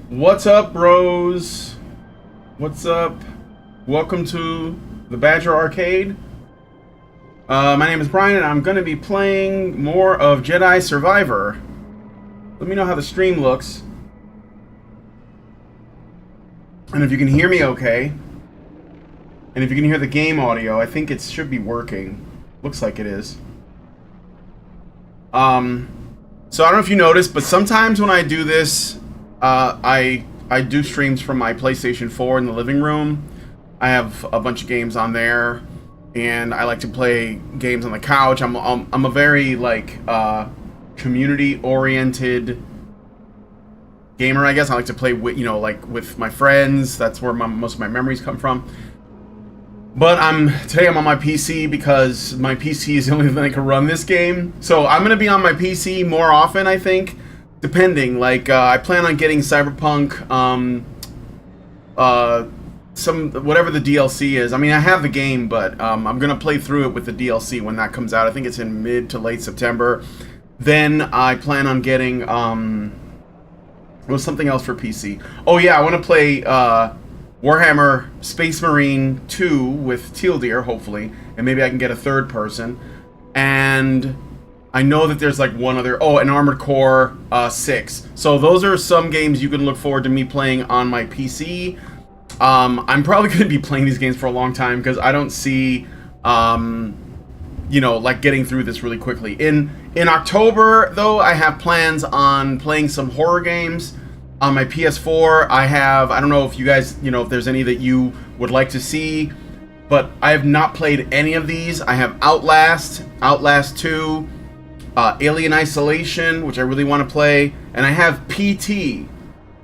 What's up, bros? What's up? Welcome to the Badger Arcade. My name is Brian, and I'm going to be playing more of Jedi Survivor. Let me know how the stream looks. And if you can hear me okay. And if you can hear the game audio, I think it should be working. Looks like it is. So I don't know if you noticed, but sometimes when I do this, I do streams from my PlayStation 4 in the living room. I have a bunch of games on there, and I like to play games on the couch. I'm a very like community-oriented gamer, I guess. I like to play with with my friends. That's where most of my memories come from. But today I'm on my PC because my PC is the only thing that can run this game. So I'm gonna be on my PC more often, I think. Depending, I plan on getting Cyberpunk, whatever the DLC is. I mean, I have the game, but I'm gonna play through it with the DLC when that comes out. I think it's in mid to late September. Then I plan on getting, something else for PC. Oh yeah, I want to play Warhammer Space Marine 2 with Teal Deer, hopefully, and maybe I can get a third person. And I know that there's like one other... Oh, an Armored Core 6. So those are some games you can look forward to me playing on my PC. I'm probably going to be playing these games for a long time because I don't see, getting through this really quickly. In October, though, I have plans on playing some horror games on my PS4. I don't know if you guys, if there's any that you would like to see, but I have not played any of these. I have Outlast 2, Alien Isolation, which I really want to play, and I have PT. You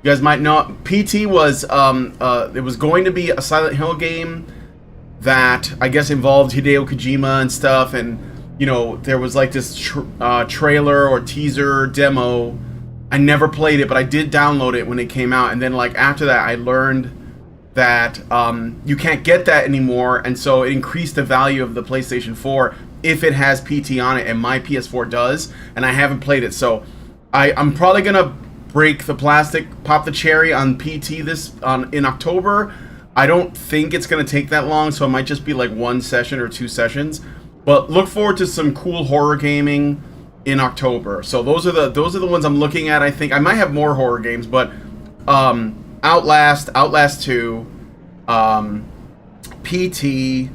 guys might know PT was it was going to be a Silent Hill game that I guess involved Hideo Kojima and stuff, and there was like this trailer or teaser demo. I never played it, but I did download it when it came out, and then after that I learned that you can't get that anymore, and so it increased the value of the PlayStation 4 if it has PT on it, and my PS4 does, and I haven't played it. So I'm probably gonna break the plastic, pop the cherry on PT in October. I don't think it's gonna take that long, so it might just be like one session or two sessions. But look forward to some cool horror gaming in October. So those are the ones I'm looking at. I think I might have more horror games, but Outlast 2, PT,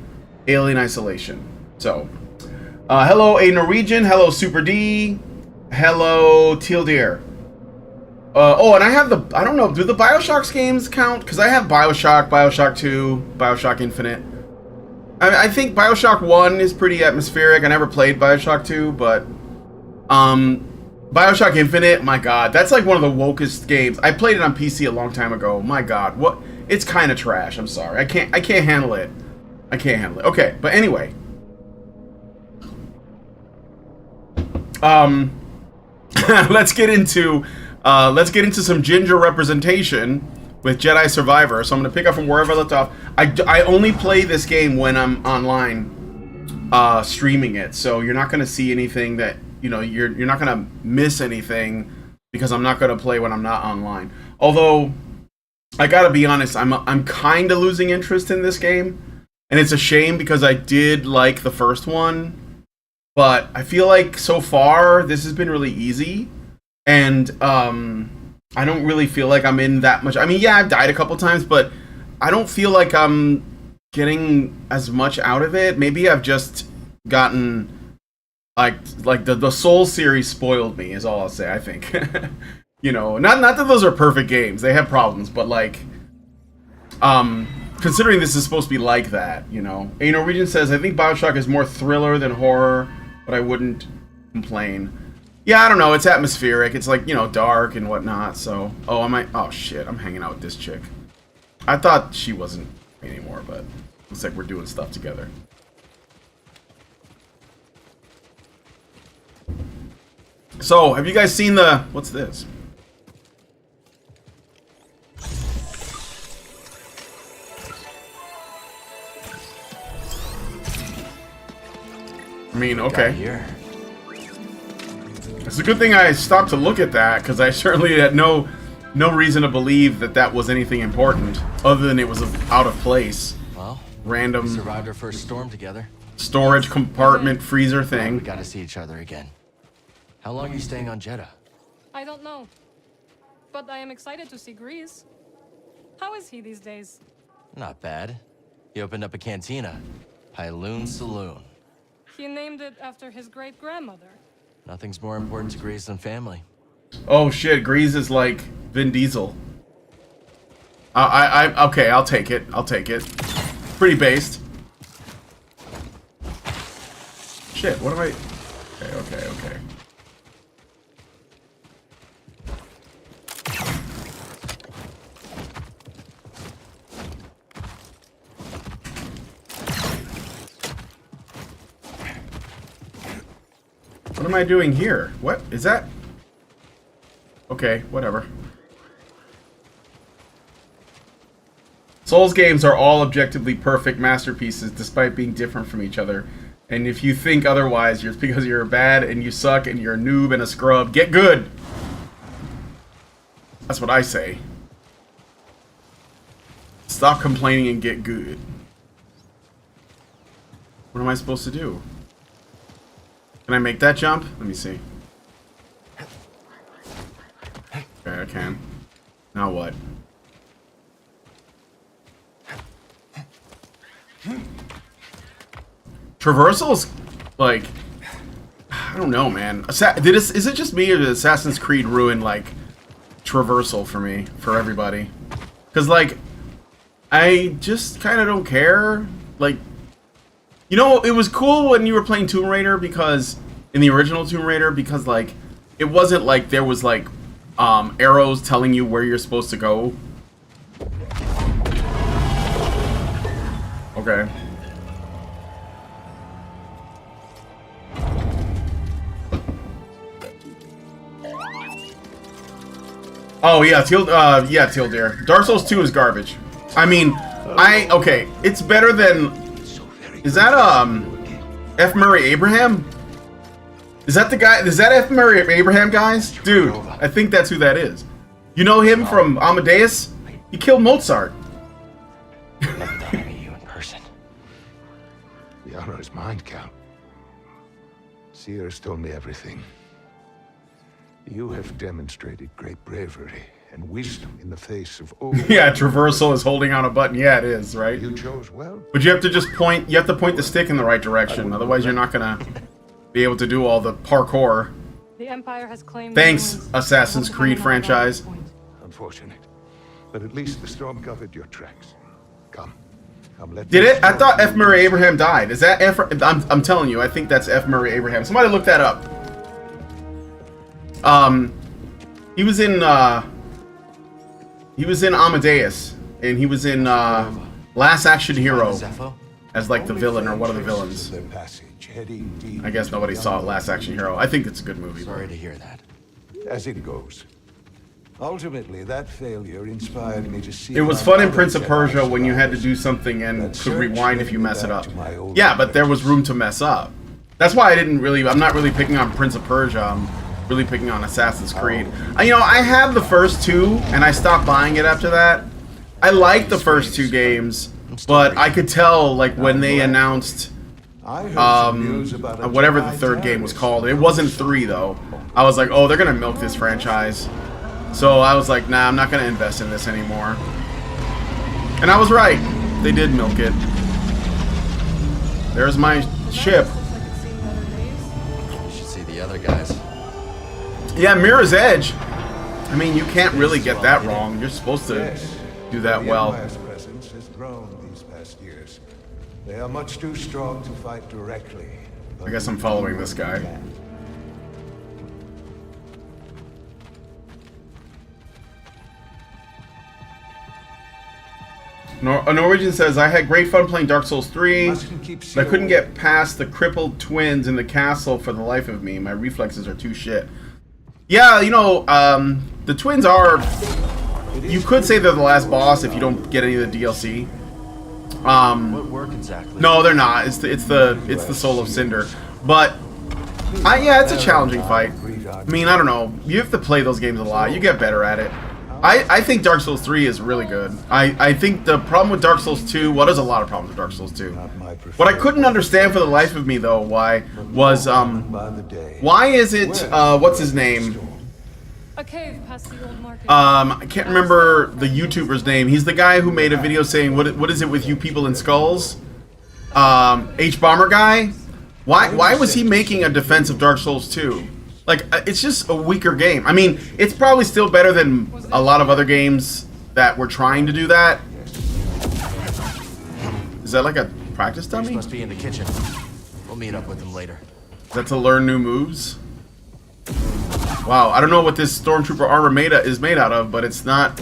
Alien Isolation. So hello A Norwegian, hello Super D, hello Teal Deer. And I have I don't know, do the BioShock games count? Because I have BioShock 2, BioShock Infinite. I think BioShock 1 is pretty atmospheric. I never played BioShock 2, but BioShock Infinite, my god, that's like one of the wokest games. I played it on PC a long time ago. My god, what? It's kind of trash. I'm sorry. I can't handle it. I can't handle it. Okay, but anyway. Let's get into some ginger representation with Jedi Survivor. So I'm gonna pick up from wherever I left off. I only play this game when I'm online streaming it, so you're not gonna see anything that you're not gonna miss anything because I'm not gonna play when I'm not online. Although I gotta be honest, I'm kind of losing interest in this game, and it's a shame because I did like the first one, but I feel like so far this has been really easy, and I don't really feel like I'm in that much. I mean, yeah, I've died a couple times, but I don't feel like I'm getting as much out of it. Maybe I've just gotten like the Soul series spoiled me is all I'll say, I think. Not that those are perfect games. They have problems, but considering this is supposed to be like that, A Norwegian says, I think BioShock is more thriller than horror, but I wouldn't complain. Yeah, I don't know, it's atmospheric. It's dark and whatnot, so oh shit, I'm hanging out with this chick. I thought she wasn't anymore, but looks like we're doing stuff together. So, have you guys seen what's this? I mean, okay. It's a good thing I stopped to look at that, because I certainly had no no reason to believe that that was anything important, other than it was out of place. Well, Random. we survived our first storm together. Storage compartment freezer We thing. got to see each other again. How long are you staying on Jeddah? I don't know. But I am excited to see Grease. How is he these days? Not bad. He opened up a cantina. Pyloon Saloon. He named it after his great-grandmother. Nothing's more important to Grease than family. Oh shit, Grease is like Vin Diesel. Okay, I'll take it. I'll take it. Pretty based. Shit, what am I... Okay. What am I doing here? What is that? Okay, whatever. Souls games are all objectively perfect masterpieces despite being different from each other. And if you think otherwise, it's because you're bad and you suck and you're a noob and a scrub. Get good! That's what I say. Stop complaining and get good. What am I supposed to do? Can I make that jump? Let me see. Okay, I can. Now what? Traversal's like, I don't know, man. Is it just me, or did Assassin's Creed ruin like traversal for me, for everybody? Because like, I just kind of don't care. Like, you know, it was cool when you were playing Tomb Raider, because in the original Tomb Raider, because like it wasn't like there was like arrows telling you where you're supposed to go. Okay. Oh yeah, Teal Deer. Dark Souls 2 is garbage. I mean, okay, it's better than. Is that F. Murray Abraham? Is that the guy? Is that F. Murray Abraham, guys? Dude, I think that's who that is. You know him from Amadeus? He killed Mozart. Never thought I'd meet you in person. The honor is mine, Count. Seers told me everything. You have demonstrated great bravery and wisdom in the face of Yeah, traversal is holding on a button. Yeah, it is, right? You chose well. But you have to just point. You have to point the stick in the right direction. Otherwise, you're not gonna be able to do all the parkour. The Empire has claimed. Thanks, Assassin's Creed franchise. Unfortunate, but at least the storm covered your tracks. Come, let. Did it? I thought F. Murray Abraham died. Is that F? I'm telling you, I think that's F. Murray Abraham. Somebody look that up. He was in Amadeus, and he was in Last Action Hero as like the villain or one of the villains. I guess nobody saw Last Action Hero. I think it's a good movie. Sorry to hear that. As it goes. Ultimately, that failure inspired me to see. It was fun in Prince of Persia when you had to do something and could rewind if you mess it up. Yeah, but there was room to mess up. That's why I'm not really picking on Prince of Persia. I'm really picking on Assassin's Creed. You know, I had the first two, and I stopped buying it after that. I liked the first two games, but I could tell, like, when they announced whatever the third game was called. It wasn't 3, though. I was like, oh, they're going to milk this franchise. So I was like, nah, I'm not going to invest in this anymore. And I was right. They did milk it. There's my ship. You should see the other guys. Yeah, Mirror's Edge. I mean, you can't really get that wrong. You're supposed to do that well. The Empire's presence has grown these past years. They are much too strong to fight directly. I guess I'm following this guy. A Norwegian says, I had great fun playing Dark Souls 3, but I couldn't get past the crippled twins in the castle for the life of me. My reflexes are too shit. Yeah, you know, the twins are... You could say they're the last boss if you don't get any of the DLC. What work exactly? No, they're not. It's the Soul of Cinder. But, yeah, it's a challenging fight. I mean, I don't know. You have to play those games a lot. You get better at it. I think Dark Souls 3 is really good. I think the problem with Dark Souls 2, well, there's a lot of problems with Dark Souls 2. What I couldn't understand for the life of me, though, why is it, what's his name? A cave past the old market. I can't remember the YouTuber's name. He's the guy who made a video saying, what is it with you people in skulls? H-Bomber guy? Why was he making a defense of Dark Souls 2? Like, it's just a weaker game. I mean, it's probably still better than a lot of other games that were trying to do that. Is that like a practice dummy? Must be in the kitchen. We'll meet up with him later. Is that to learn new moves? Wow, I don't know what this Stormtrooper armor is made out of, but it's not...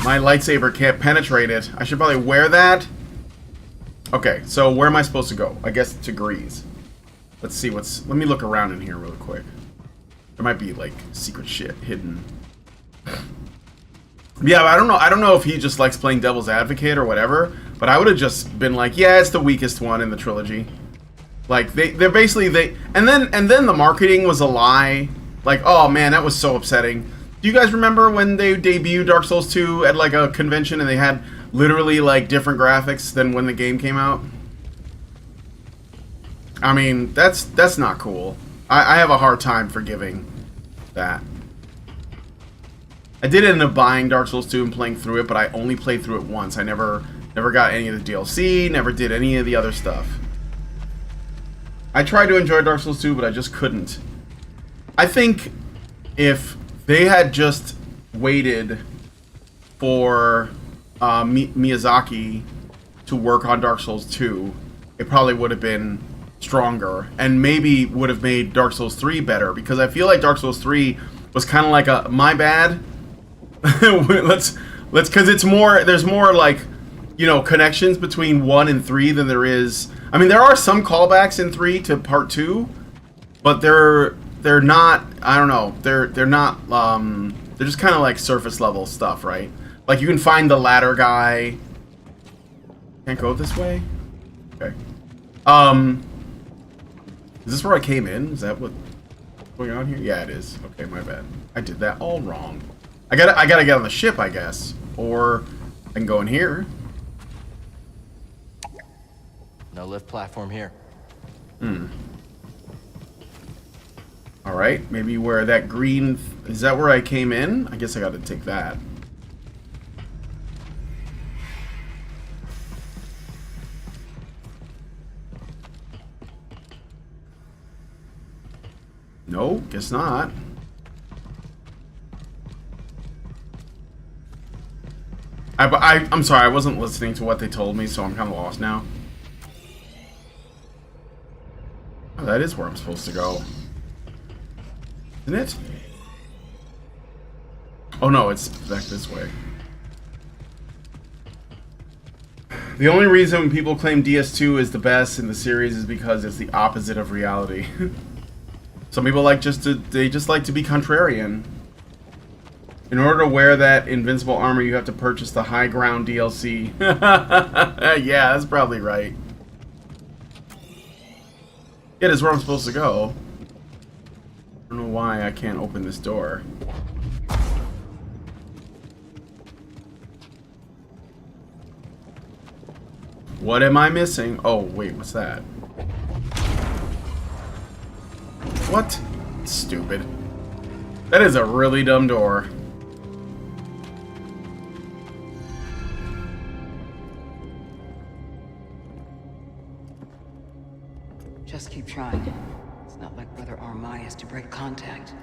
My lightsaber can't penetrate it. I should probably wear that. Okay, so where am I supposed to go? I guess to Grease. Let's see what's... Let me look around in here real quick. There might be, like, secret shit hidden. Yeah, I don't know if he just likes playing devil's advocate or whatever, but I would have just been like, yeah, it's the weakest one in the trilogy. Like, they're basically... And then the marketing was a lie. Like, oh, man, that was so upsetting. Do you guys remember when they debuted Dark Souls 2 at, like, a convention and they had literally, like, different graphics than when the game came out? I mean, that's not cool. I have a hard time forgiving that. I did end up buying Dark Souls 2 and playing through it, but I only played through it once. I never got any of the DLC, never did any of the other stuff. I tried to enjoy Dark Souls 2, but I just couldn't. I think if they had just waited for Miyazaki to work on Dark Souls 2, it probably would have been stronger and maybe would have made Dark Souls 3 better, because I feel like Dark Souls 3 was kind of like a my bad. let's because it's more, there's more, like, you know, connections between 1 and 3 than there is. I mean, there are some callbacks in 3 to part 2, but they're not, I don't know, they're not they're just kind of like surface level stuff, right? Like, you can find the ladder guy. Can't go this way? Okay. Is this where I came in? Is that what's going on here? Yeah, it is. Okay, my bad. I did that all wrong. I gotta get on the ship, I guess. Or I can go in here. No lift platform here. Alright, maybe where that green... Is that where I came in? I guess I gotta take that. No, guess not. I'm sorry, I wasn't listening to what they told me, so I'm kind of lost now. Oh, that is where I'm supposed to go. Isn't it? Oh no, it's back this way. The only reason people claim DS2 is the best in the series is because it's the opposite of reality. Some people like they just like to be contrarian. In order to wear that invincible armor, you have to purchase the High Ground DLC. Yeah, that's probably right. Yeah, that's where I'm supposed to go. I don't know why I can't open this door. What am I missing? Oh, wait, what's that? What? Stupid. That is a really dumb door. Just keep trying. It's not like Brother Armai has to break contact.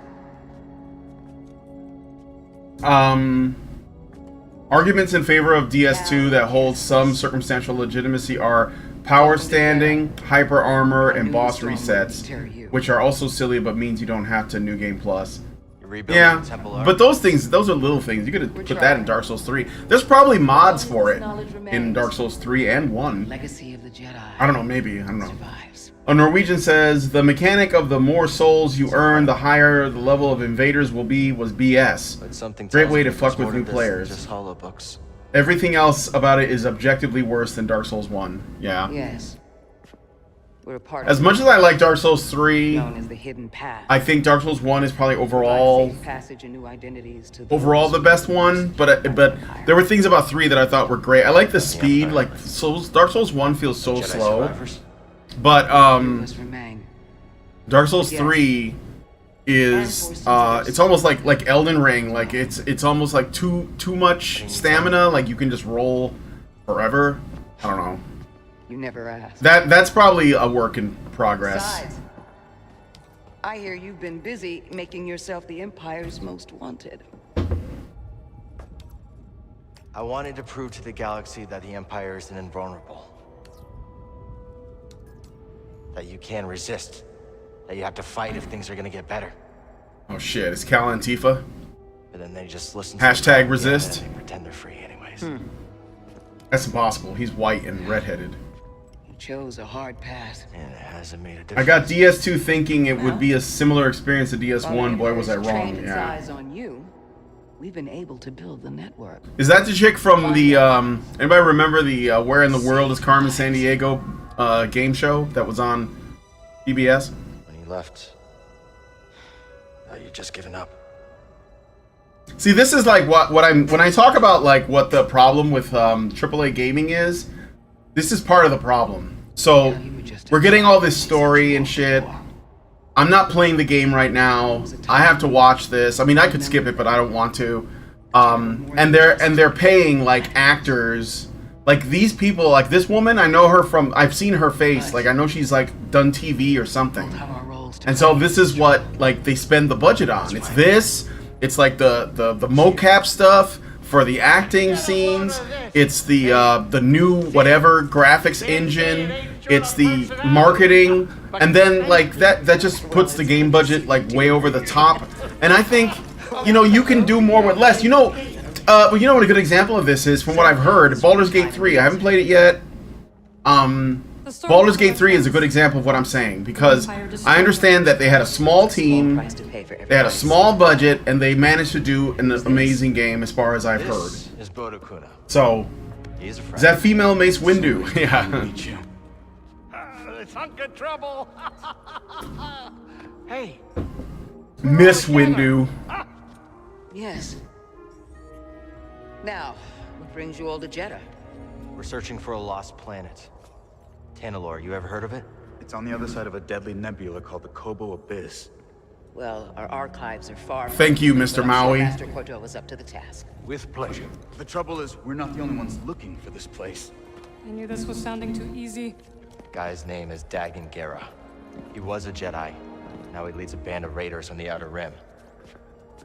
Arguments in favor of DS2 that hold some circumstantial legitimacy are power standing, hyper armor, and boss resets, which are also silly but means you don't have to New Game Plus. Yeah, but those are little things. You could put that in Dark Souls 3. There's probably mods for it in Dark Souls 3 and 1. Legacy of the Jedi. I don't know, maybe. I don't know. A Norwegian says, the mechanic of the more souls you earn, the higher the level of invaders will be, was BS. Great way to fuck with new players. Just hollow books. Everything else about it is objectively worse than Dark Souls 1. Yeah. Yes. We're a part As of much as I like Dark Souls 3, known as the hidden path. I think Dark Souls 1 is probably overall Safe passage and new identities to overall the best one. But there were things about 3 that I thought were great. I like the speed. Like Dark Souls 1 feels so Jedi slow. survivors? But must remain. Dark Souls 3 is it's almost like Elden Ring. Like it's almost like too much stamina. Like you can just roll forever. I don't know. You never asked. That's probably a work in progress. Besides, I hear you've been busy making yourself the Empire's most wanted. I wanted to prove to the galaxy that the Empire isn't invulnerable. That you can resist. That you have to fight if things are gonna get better. Oh shit! It's Cal Antifa. But then they just listen Hashtag to the resist. and they pretend they're free anyways. That's impossible. He's white and redheaded. You chose a hard path. And it hasn't made a I difference. got DS2 thinking it would be a similar experience to DS1. Boy, was I wrong. Trained its Yeah. eyes on you. We've been able to build the network. Is that the chick from the anybody remember the Where in the World is Carmen Sandiego game show that was on PBS? When you left, you've just given up. See, this is like what I'm when I talk about like what the problem with AAA gaming is. This is part of the problem. So we're getting all this story and shit. I'm not playing the game right now. I have to watch this. I mean, I could skip it, but I don't want to. And they're paying like actors, like these people, like this woman. I know her from. I've seen her face. Like I know she's like done TV or something. And so this is what like they spend the budget on. It's this. It's like the mocap stuff for the acting scenes. It's the new whatever graphics engine. It's the marketing, and then like that just puts the game budget like way over the top. And I think you can do more with less. What a good example of this is, from what I've heard, Baldur's Gate 3. I haven't played it yet. Baldur's Gate 3 is a good example of what I'm saying, because I understand that they had a small team, they had a small budget, and they managed to do an amazing game as far as I've heard. This is Bodokuna. So, He's a friend. is that female Mace Windu? Yeah. It's Hunka trouble. Hey, Miss Windu. Yes. Now, what brings you all to Jedi? We're searching for a lost planet. Tanalorr, you ever heard of it? It's on the other side of a deadly nebula called the Kobo Abyss. Well, our archives are far. Thank you, Mr. but I'm Maui. Sure Master Cordo was up to the task. With pleasure. The trouble is, we're not the only ones looking for this place. I knew this was sounding too easy. Guy's name is Dagan Gera. He was a Jedi. Now he leads a band of raiders on the Outer Rim.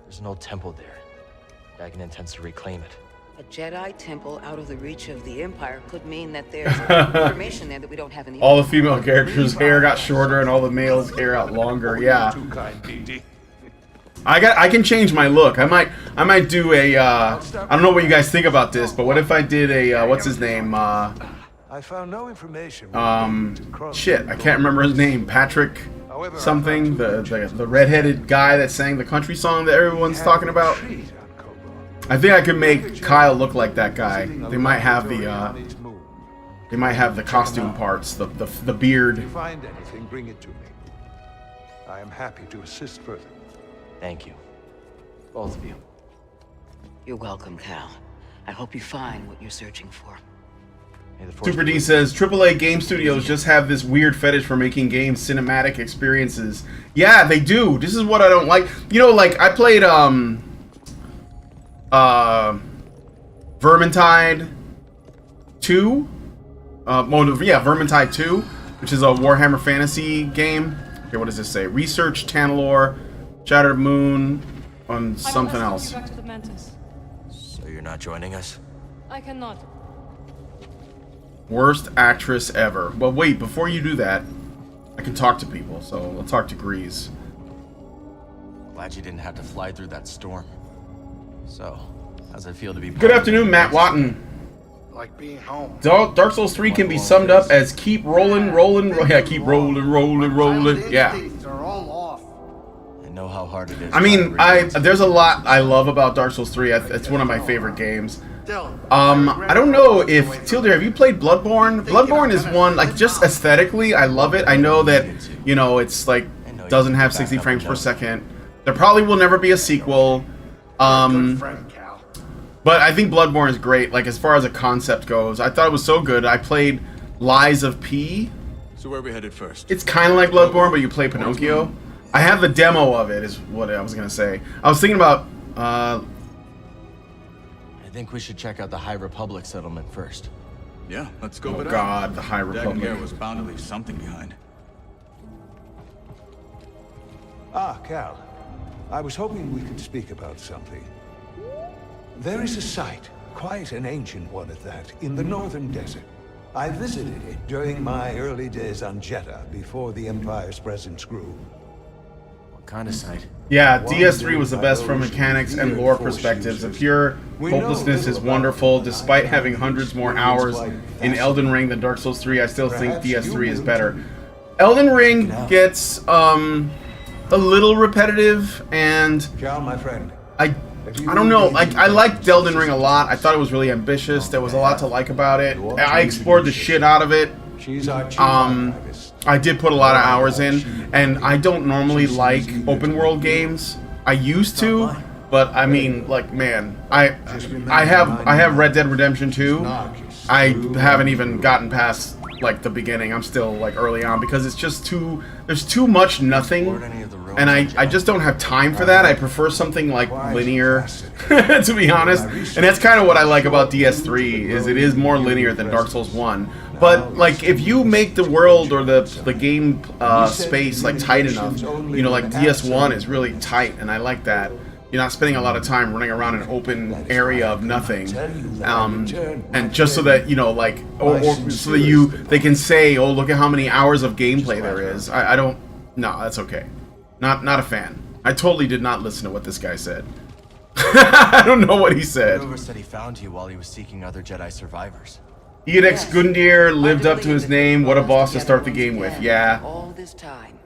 There's an old temple there. Dagan intends to reclaim it. A Jedi temple out of the reach of the Empire could mean that there's information there that we don't have in the. All the female characters' hair got shorter, and all the males' hair got longer. Yeah. Too kind, DD. I can change my look. I might do a I don't know what you guys think about this, but what if I did a what's his name? I found no information. Shit, I can't remember his name. Patrick something, the redheaded guy that sang the country song that everyone's talking about. I think I could make Kyle look like that guy. They might have the costume parts, the beard. If you find anything, bring it to me. I am happy to assist further. Thank you. Both of you. You're welcome, Cal. I hope you find what you're searching for. May the Force Super be D with says AAA game studios just have this weird fetish for making games cinematic experiences. Yeah, they do. This is what I don't like. Like I played Vermintide 2. Vermintide 2, which is a Warhammer Fantasy game. Okay, what does this say? Research Tanalorr, Shattered Moon, on something else. I will escort you back to the Mantis. So you're not joining us? I cannot. Worst actress ever. Well, wait, before you do that, I can talk to people, so we'll talk to Grease. Glad you didn't have to fly through that storm. So, how's it feel to be Good afternoon, Matt Watton. Like being home. Dark Souls 3 can be summed up as keep rolling, keep rolling. Yeah. Are all off. I know how hard it is. I mean, there's a lot I love about Dark Souls 3. It's one of my favorite games. still. I don't know if Tilder, have you played Bloodborne? Bloodborne is one like just aesthetically, I love it. I know that it's like doesn't have 60 frames per second. There probably will never be a sequel. Good friend, Cal. But I think Bloodborne is great. Like as far as a concept goes, I thought it was so good. I played Lies of P. So where are we headed first? It's kind of like Bloodborne, but you play Pinocchio. I have the demo of it, is what I was gonna say. I was thinking about. I think we should check out the High Republic settlement first. Yeah, let's go. Oh God, the High Republic. Dagenhara was bound to leave something behind. Ah, Cal. I was hoping we could speak about something. There is a site, quite an ancient one at that, in the northern desert. I visited it during my early days on Jeddah, before the Empire's presence grew. What kind of site? Yeah, DS3 was the best from mechanics and lore perspectives. The pure hopelessness is wonderful. Despite having hundreds more hours in Elden Ring than Dark Souls 3, I still think DS3 is better. Elden Ring gets a little repetitive, and Cal, my friend. I don't know. Like I liked Elden Ring a lot. I thought it was really ambitious. There was a lot to like about it. I explored the shit out of it. I did put a lot of hours in, and I don't normally like open world games. I used to, but I mean, like, man, I have Red Dead Redemption 2. I haven't even gotten past like the beginning. I'm still like early on because it's just there's too much nothing, and I just don't have time for that. I prefer something like linear, to be honest, and that's kind of what I like about DS3 is it is more linear than Dark Souls 1. But like if you make the world or the game space like tight enough, like DS1 is really tight, and I like that. You're not spending a lot of time running around an open area of nothing, and just so that like, or so that they can say, oh, look at how many hours of gameplay there is. I don't. No, that's okay. Not a fan. I totally did not listen to what this guy said. I don't know what he said. Whoever said he found you while he was seeking other Jedi survivors. Edex Gundyr lived up to his name. What a boss to start the game with. Yeah. All this time.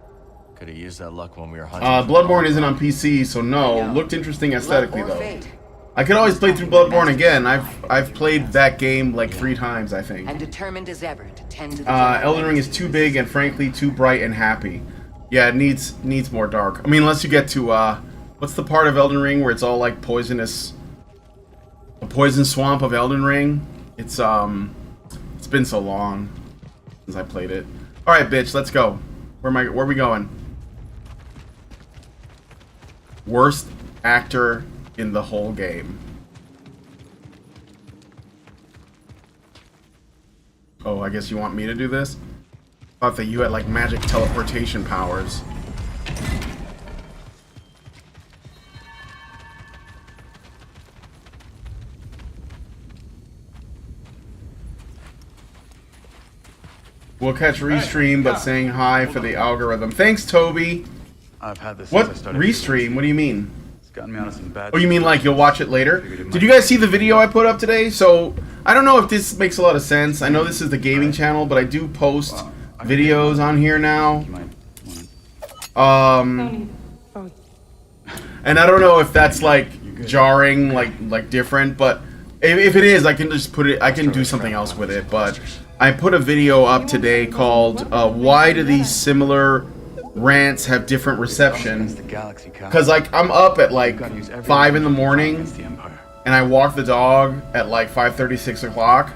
Could have used that luck when we were hunting. Bloodborne isn't on PC, so no. Looked interesting aesthetically though. I could always play through Bloodborne again. I've played that game like 3 times, I think. And determined as ever to tend to the Elden Ring is too big and frankly too bright and happy. Yeah, it needs more dark. I mean, unless you get to what's the part of Elden Ring where it's all like poisonous? The poison swamp of Elden Ring. It's been so long since I played it. All right, bitch, let's go. Where are we going? Worst actor in the whole game. Oh, I guess you want me to do this? Thought that you had like magic teleportation powers. We'll catch restream, but saying hi for the algorithm. Thanks, Toby. I've had this What since I started. restream? What do you mean? It's gotten me out of some bad. Oh, you mean like you'll watch it later? Did you guys see the video I put up today? So, I don't know if this makes a lot of sense. I know this is the gaming channel, but I do post videos on here now. You might wanna... And I don't know if that's like jarring, like different, but if it is, I can just put it, I can do something else with it, but I put a video up today called Why Do These Similar Rants Have Different Reception? Because like I'm up at like 5 in the morning and I walk the dog at like 5:30, 6 o'clock,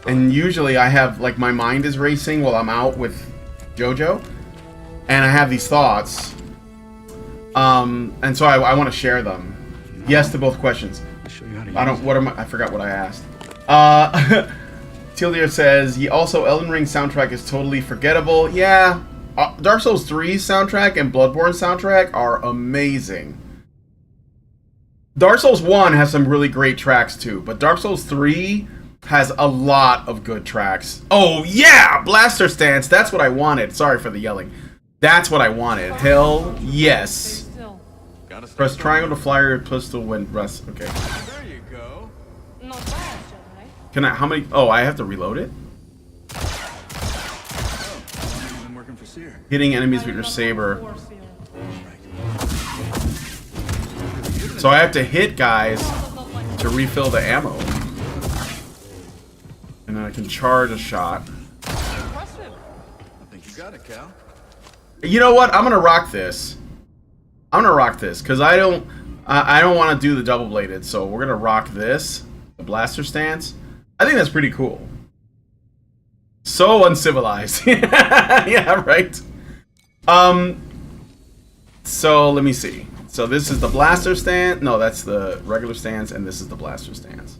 and usually I have like my mind is racing while I'm out with Jojo, and I have these thoughts, and so I want to share them. Yes to both questions. I forgot what I asked. Tildir says, also Elden Ring soundtrack is totally forgettable. Yeah, Dark Souls 3's soundtrack and Bloodborne soundtrack are amazing. Dark Souls 1 has some really great tracks too, but Dark Souls 3 has a lot of good tracks. Oh yeah, Blaster Stance, that's what I wanted. Sorry for the yelling. That's what I wanted. Hell yes. Press triangle to fire your pistol when press. Okay. There you go. Not bad, Jedi. Can I? How many? Oh, I have to reload it. Been working for Seer. Hitting enemies with your saber. So I have to hit guys to refill the ammo. then I can charge a shot. Impressive. I think you got it, Cal. You know what? I'm gonna rock this. I'm gonna rock this because I don't want to do the double bladed. So we're gonna rock this, the blaster stance. I think that's pretty cool. So uncivilized. Yeah, right. So let me see. So this is the blaster stance. No, that's the regular stance, and this is the blaster stance.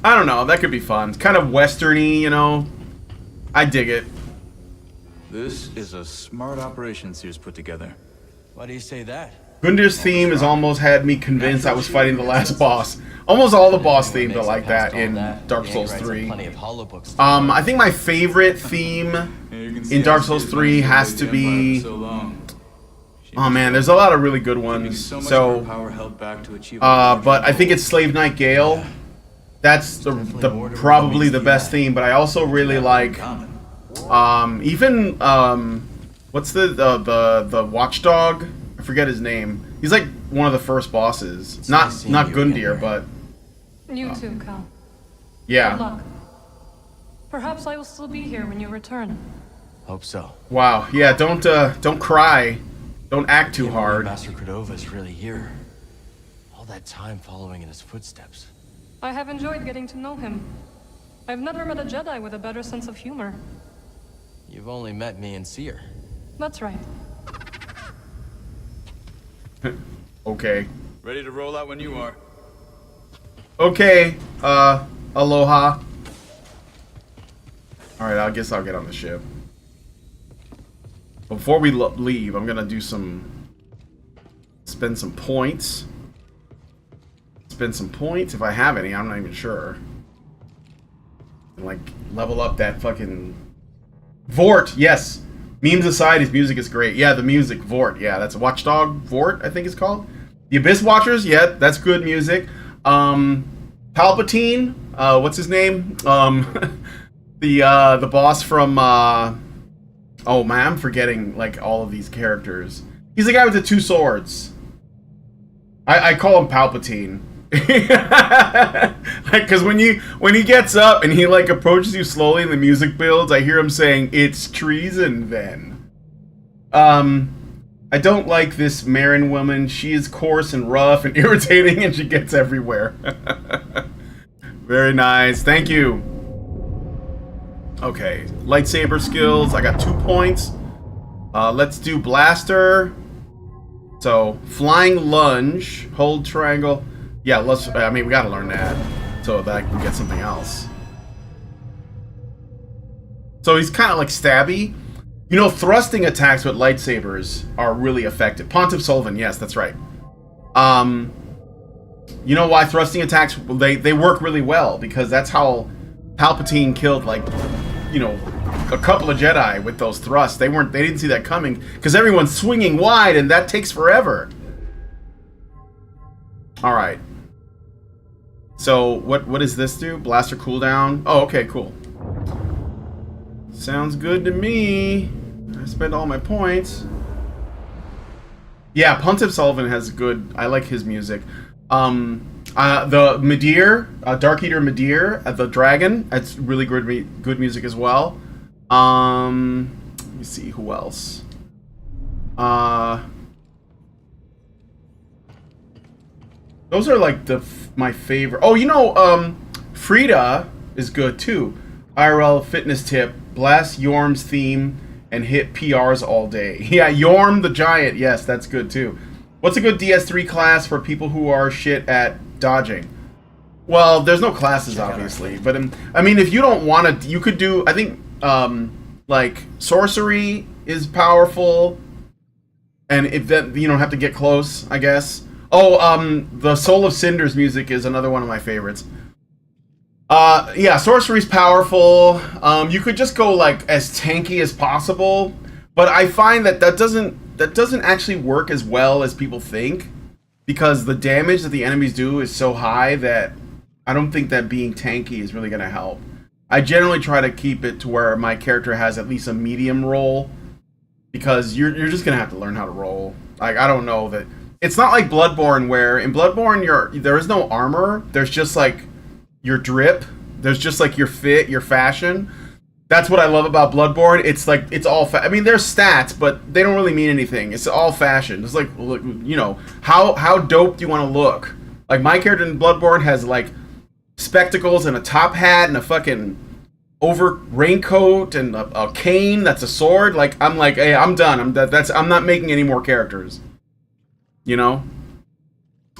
I don't know. That could be fun. Kind of westerny, you know. I dig it. This is a smart operation Sears put together. Why do you say that? Gundir's theme has almost had me convinced I was fighting the last boss. Almost all the boss themes are like that in Dark Souls 3. I think my favorite theme in Dark Souls 3 has to be... Oh man, there's a lot of really good ones. So, but I think it's Slave Knight Gale. That's the probably the best theme. But I also really like even what's the Watchdog? I forget his name. He's like one of the first bosses. Not Gundir, but You too, Cal. yeah. Good luck. Perhaps I will still be here when you return. Hope so. Wow. Yeah. Don't cry. Don't act too hard. Master Cordova is really here. All that time following in his footsteps. I have enjoyed getting to know him. I've never met a Jedi with a better sense of humor. You've only met me and Seer. That's right. Okay. Ready to roll out when you are. Okay. Aloha. Alright, I guess I'll get on the ship. Before we leave, I'm gonna do spend some points. Spend some points if I have any. I'm not even sure. And like level up that fucking Vort. Yes. Memes aside, his music is great. Yeah, the music Vort. Yeah, that's Watchdog Vort, I think it's called. The Abyss Watchers. Yeah, that's good music. Palpatine. What's his name? The boss from. Oh man, I'm forgetting like all of these characters. He's the guy with the two swords. I call him Palpatine. Like, cause when he gets up and he like approaches you slowly and the music builds, I hear him saying, "It's treason then." I don't like this Marin woman. She is coarse and rough and irritating and she gets everywhere. Very nice. Thank you. Okay, lightsaber skills. I got 2 points. Let's do blaster. So flying lunge, hold triangle. Yeah, let's. I mean, we gotta learn that so that I can get something else. So he's kind of like stabby. You know, thrusting attacks with lightsabers are really effective. Pontiff Sullivan, yes, that's right. You know why thrusting attacks they work really well, because that's how Palpatine killed like, you know, a couple of Jedi with those thrusts. They didn't see that coming because everyone's swinging wide and that takes forever. All right. So what does this do? Blaster cooldown. Oh, okay, cool. Sounds good to me. I spent all my points. Yeah, Pontiff Sullivan has good. I like his music. The Midir, Dark Eater Midir, the dragon. That's really good music as well. Let me see who else. Those are like my favorite. Oh, you know, Frida is good too. IRL fitness tip: blast Yorm's theme and hit PRs all day. Yeah, Yorm the Giant. Yes, that's good too. What's a good DS3 class for people who are shit at dodging? Well, there's no classes, obviously, but I mean, if you don't want to, you could do. I think like sorcery is powerful, and if that you don't have to get close, I guess. Oh, the Soul of Cinders music is another one of my favorites. Yeah, sorcery's powerful. You could just go like as tanky as possible, but I find that doesn't actually work as well as people think, because the damage that the enemies do is so high that I don't think that being tanky is really going to help. I generally try to keep it to where my character has at least a medium roll, because you're just going to have to learn how to roll. Like, I don't know that it's not like Bloodborne, where in Bloodborne there is no armor. There's just like your drip, There's just like your fit, your fashion. That's what I love about Bloodborne. It's like, it's all I mean, there's stats, but they don't really mean anything. It's all fashion. It's like, you know, how dope do you want to look? Like, my character in Bloodborne has like spectacles and a top hat and a fucking over raincoat and a cane that's a sword. Like, I'm like, hey, I'm done. I'm not making any more characters. You know?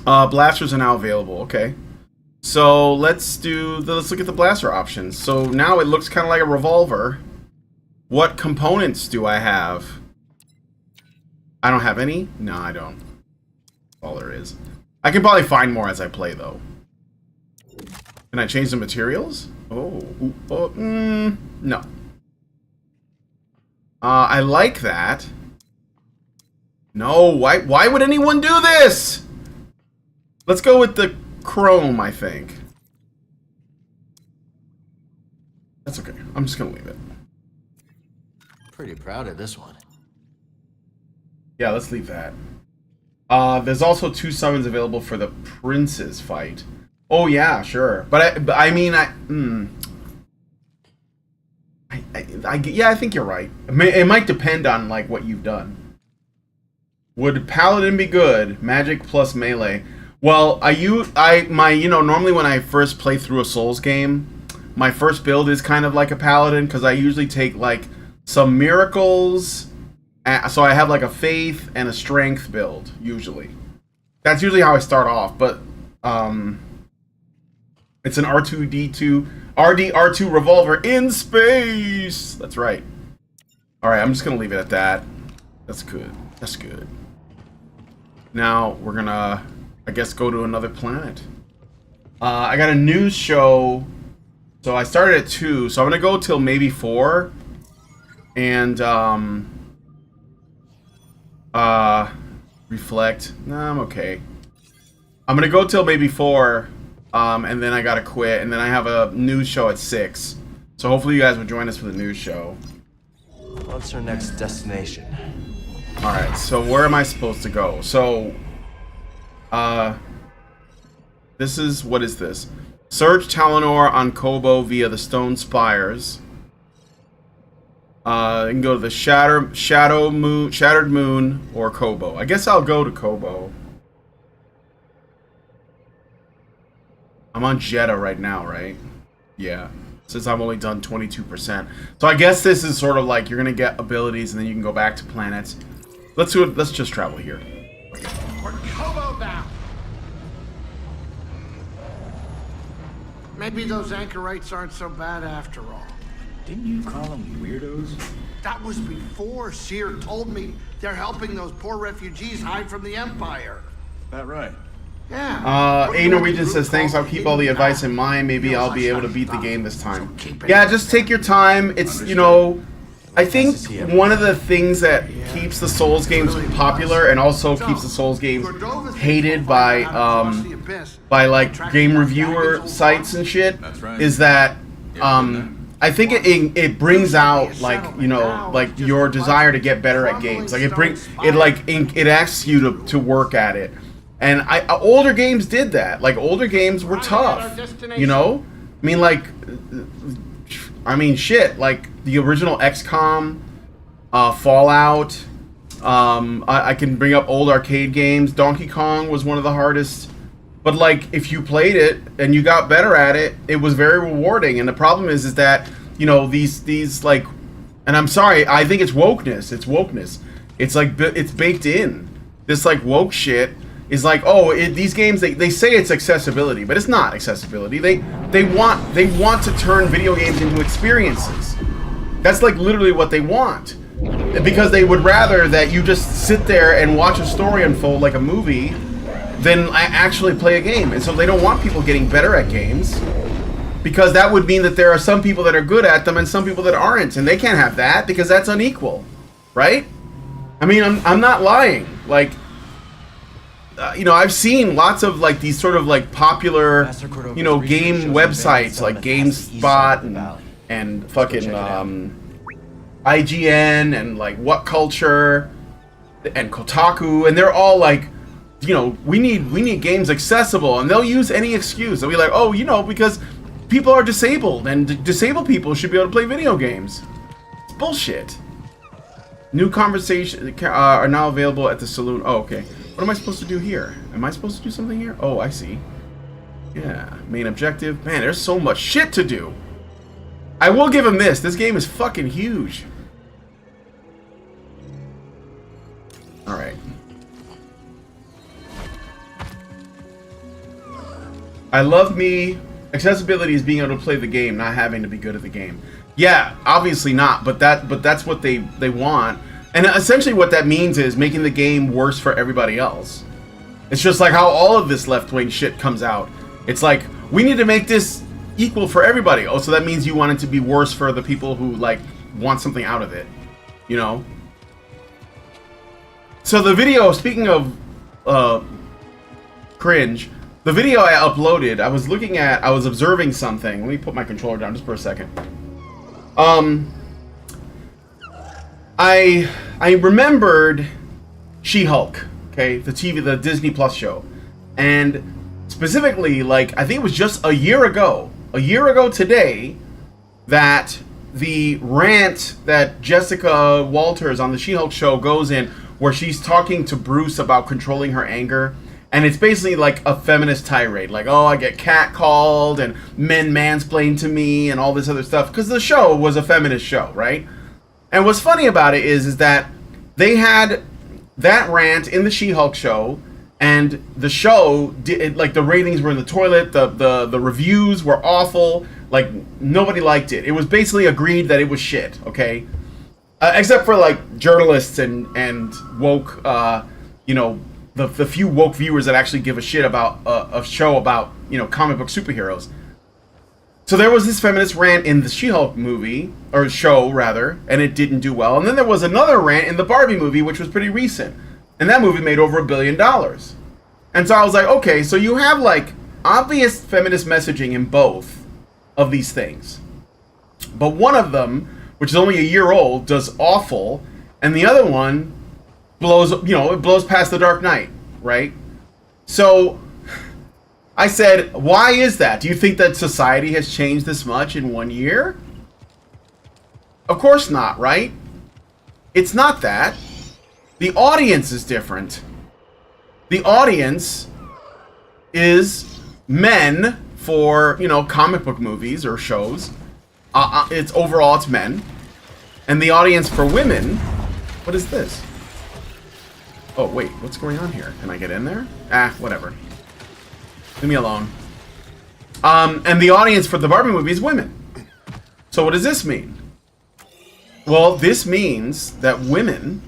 Blasters are now available. Okay. So let's look at the blaster options. So now it looks kind of like a revolver. What components do I have? I don't have any? No, I don't. That's all there is. I can probably find more as I play, though. Can I change the materials? No. I like that. No, why would anyone do this? Let's go with the chrome, I think. That's okay. I'm just gonna leave it. Pretty proud of this one. Yeah, let's leave that. There's also 2 summons available for the Prince's fight. Oh yeah, sure. But I mean, yeah, I think you're right. It might depend on like what you've done. Would Paladin be good? Magic plus melee. Well, normally when I first play through a Souls game, my first build is kind of like a Paladin, because I usually take like some miracles, so I have like a faith and a strength build, usually. That's usually how I start off, but it's an R2D2 RDR2 revolver in space. That's right. All right, I'm just gonna leave it at that. That's good. That's good. Now we're gonna, I guess, go to another planet. I got a news show. So I started at 2, so I'm gonna go till maybe 4. And reflect. Nah, I'm okay. I'm gonna go till maybe 4. And then I gotta quit, and then I have a news show at 6. So hopefully you guys will join us for the news show. What's our next destination? Alright, so where am I supposed to go? So, this is, what is this? Search Talinor on Kobo via the Stone Spires. You can go to the Shattered Moon, or Kobo. I guess I'll go to Kobo. I'm on Jedi right now, right? Yeah. Since I've only done 22%. So I guess this is sort of like you're gonna get abilities and then you can go back to planets. Let's do it. Let's just travel here. We're Kobo now. Maybe those anchorites aren't so bad after all. Didn't you call them weirdos? That was before Seer told me they're helping those poor refugees hide from the Empire. That right? Yeah. A Norwegian says, thanks, I'll keep all the advice in mind. Maybe I'll be able to beat the game this time. Yeah, just take your time. It's, you know, I think one of the things that keeps the Souls games popular and also keeps the Souls games hated by like game reviewer sites and shit is that I think it brings out, like, you know, like your desire to get better at games. Like it asks you to work at it. And older games did that. Like, older games were tough, you know? I mean, shit, like, the original XCOM, Fallout, I can bring up old arcade games. Donkey Kong was one of the hardest. But, like, if you played it and you got better at it, it was very rewarding. And the problem is that, you know, these like, and I'm sorry, I think it's wokeness. It's wokeness. It's like, it's baked in. This, like, woke shit is like, oh, these games, they say it's accessibility, but it's not accessibility. They want to turn video games into experiences. That's like literally what they want. Because they would rather that you just sit there and watch a story unfold like a movie than actually play a game. And so they don't want people getting better at games, because that would mean that there are some people that are good at them and some people that aren't, and they can't have that because that's unequal, right? I mean, I'm not lying. Like, you know, I've seen lots of like these sort of like popular, you know, game websites like GameSpot and fucking IGN and like What Culture and Kotaku, and they're all like, you know, we need games accessible, and they'll use any excuse. They'll be like, oh, you know, because people are disabled, and disabled people should be able to play video games. It's bullshit. New conversations are now available at the saloon. Oh, okay. What am I supposed to do here? Am I supposed to do something here? Oh, I see. Yeah, main objective. Man, there's so much shit to do. I will give him this. This game is fucking huge. Alright. I love me. Accessibility is being able to play the game, not having to be good at the game. Yeah, obviously not, but that's what they want. And essentially what that means is making the game worse for everybody else. It's just like how all of this left-wing shit comes out. It's like, we need to make this equal for everybody. Oh, so that means you want it to be worse for the people who, like, want something out of it. You know? So the video, speaking of cringe, the video I uploaded, I was observing something. Let me put my controller down just for a second. I remembered She-Hulk, okay, the Disney Plus show, and specifically, like, I think it was just a year ago today, that the rant that Jessica Walters on the She-Hulk show goes in, where she's talking to Bruce about controlling her anger, and it's basically like a feminist tirade, like, oh, I get catcalled, and men mansplain to me, and all this other stuff, because the show was a feminist show, right? And what's funny about it is that they had that rant in the She-Hulk show, and the show did, like, the ratings were in the toilet, the reviews were awful, like, nobody liked it. It was basically agreed that it was shit, okay? Except for, like, journalists and woke, you know, the few woke viewers that actually give a shit about a show about, you know, comic book superheroes. So there was this feminist rant in the She-Hulk movie, or show, rather, and it didn't do well. And then there was another rant in the Barbie movie, which was pretty recent. And that movie made over $1 billion. And so I was like, okay, so you have, like, obvious feminist messaging in both of these things. But one of them, which is only a year old, does awful, and the other one blows, you know, it blows past The Dark Knight, right? So I said, why is that? Do you think that society has changed this much in 1 year? Of course not, right? It's not that. The audience is different. The audience is men for, you know, comic book movies or shows. It's men. And the audience for women, what is this? Oh, wait, what's going on here? Can I get in there? Ah, whatever. Leave me alone. And the audience for the Barbie movie is women. So what does this mean? Well, this means that women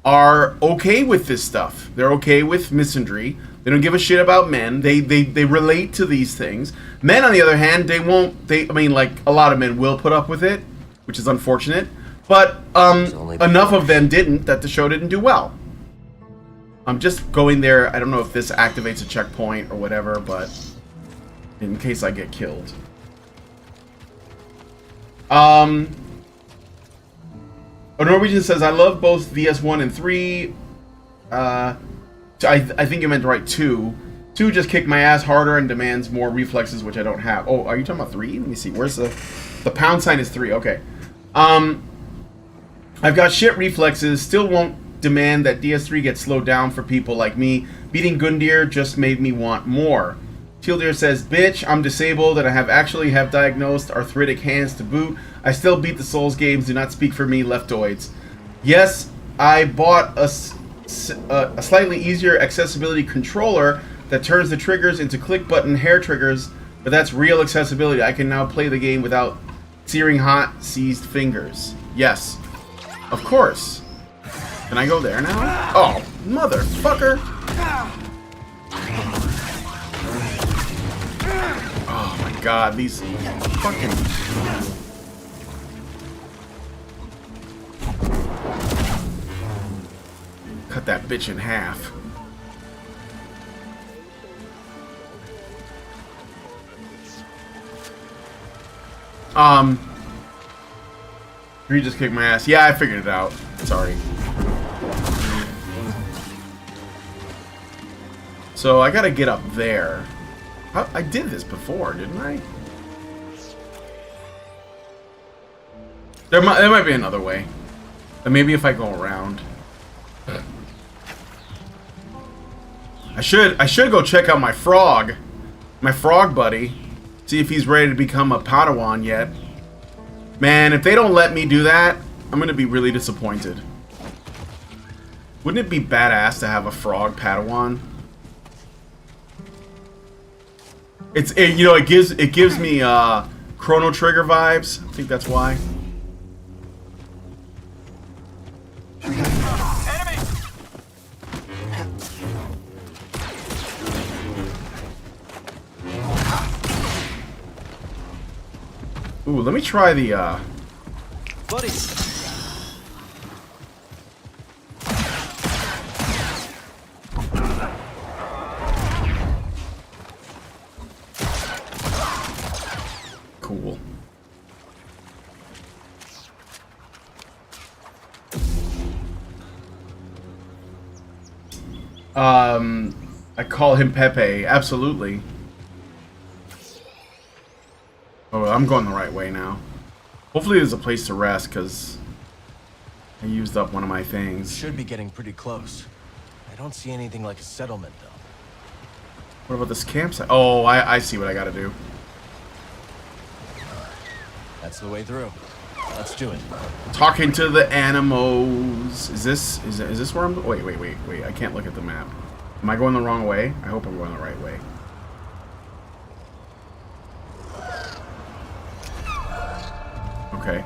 are okay with this stuff. They're okay with misandry. They don't give a shit about men. They relate to these things. Men, on the other hand, they won't. I mean, like, a lot of men will put up with it, which is unfortunate. But enough of them didn't that the show didn't do well. I'm just going there. I don't know if this activates a checkpoint or whatever, but in case I get killed. Norwegian says, I love both VS1 and 3. I think you meant to write 2. 2 just kicked my ass harder and demands more reflexes, which I don't have. Oh, are you talking about 3? Let me see. Where's the pound sign is 3. Okay. I've got shit reflexes. Still won't demand that DS3 gets slowed down for people like me. Beating Gundyr just made me want more. Teal'dir says, bitch, I'm disabled and I have diagnosed arthritic hands to boot. I still beat the Souls games. Do not speak for me, leftoids. Yes, I bought a slightly easier accessibility controller that turns the triggers into click button hair triggers, but that's real accessibility. I can now play the game without searing hot, seized fingers. Yes, of course. Can I go there now? Oh, motherfucker! Oh my god, these fucking... Cut that bitch in half. You just kicked my ass. Yeah, I figured it out. Sorry. So I gotta get up there. I did this before, didn't I? There might be another way. And maybe if I go around. I should go check out my frog buddy. See if he's ready to become a Padawan yet. Man, if they don't let me do that, I'm gonna be really disappointed. Wouldn't it be badass to have a frog Padawan? It gives me Chrono Trigger vibes. I think that's why. Ooh, let me try the Buddy. Cool. I call him Pepe. Absolutely. Oh, I'm going the right way now. Hopefully there's a place to rest, because I used up one of my things. Should be getting pretty close. I don't see anything like a settlement, though. What about this campsite? Oh, I see what I gotta do. That's the way through. Let's do it. Talking to the animals. Is this where I'm... Wait. I can't look at the map. Am I going the wrong way? I hope I'm going the right way. Okay.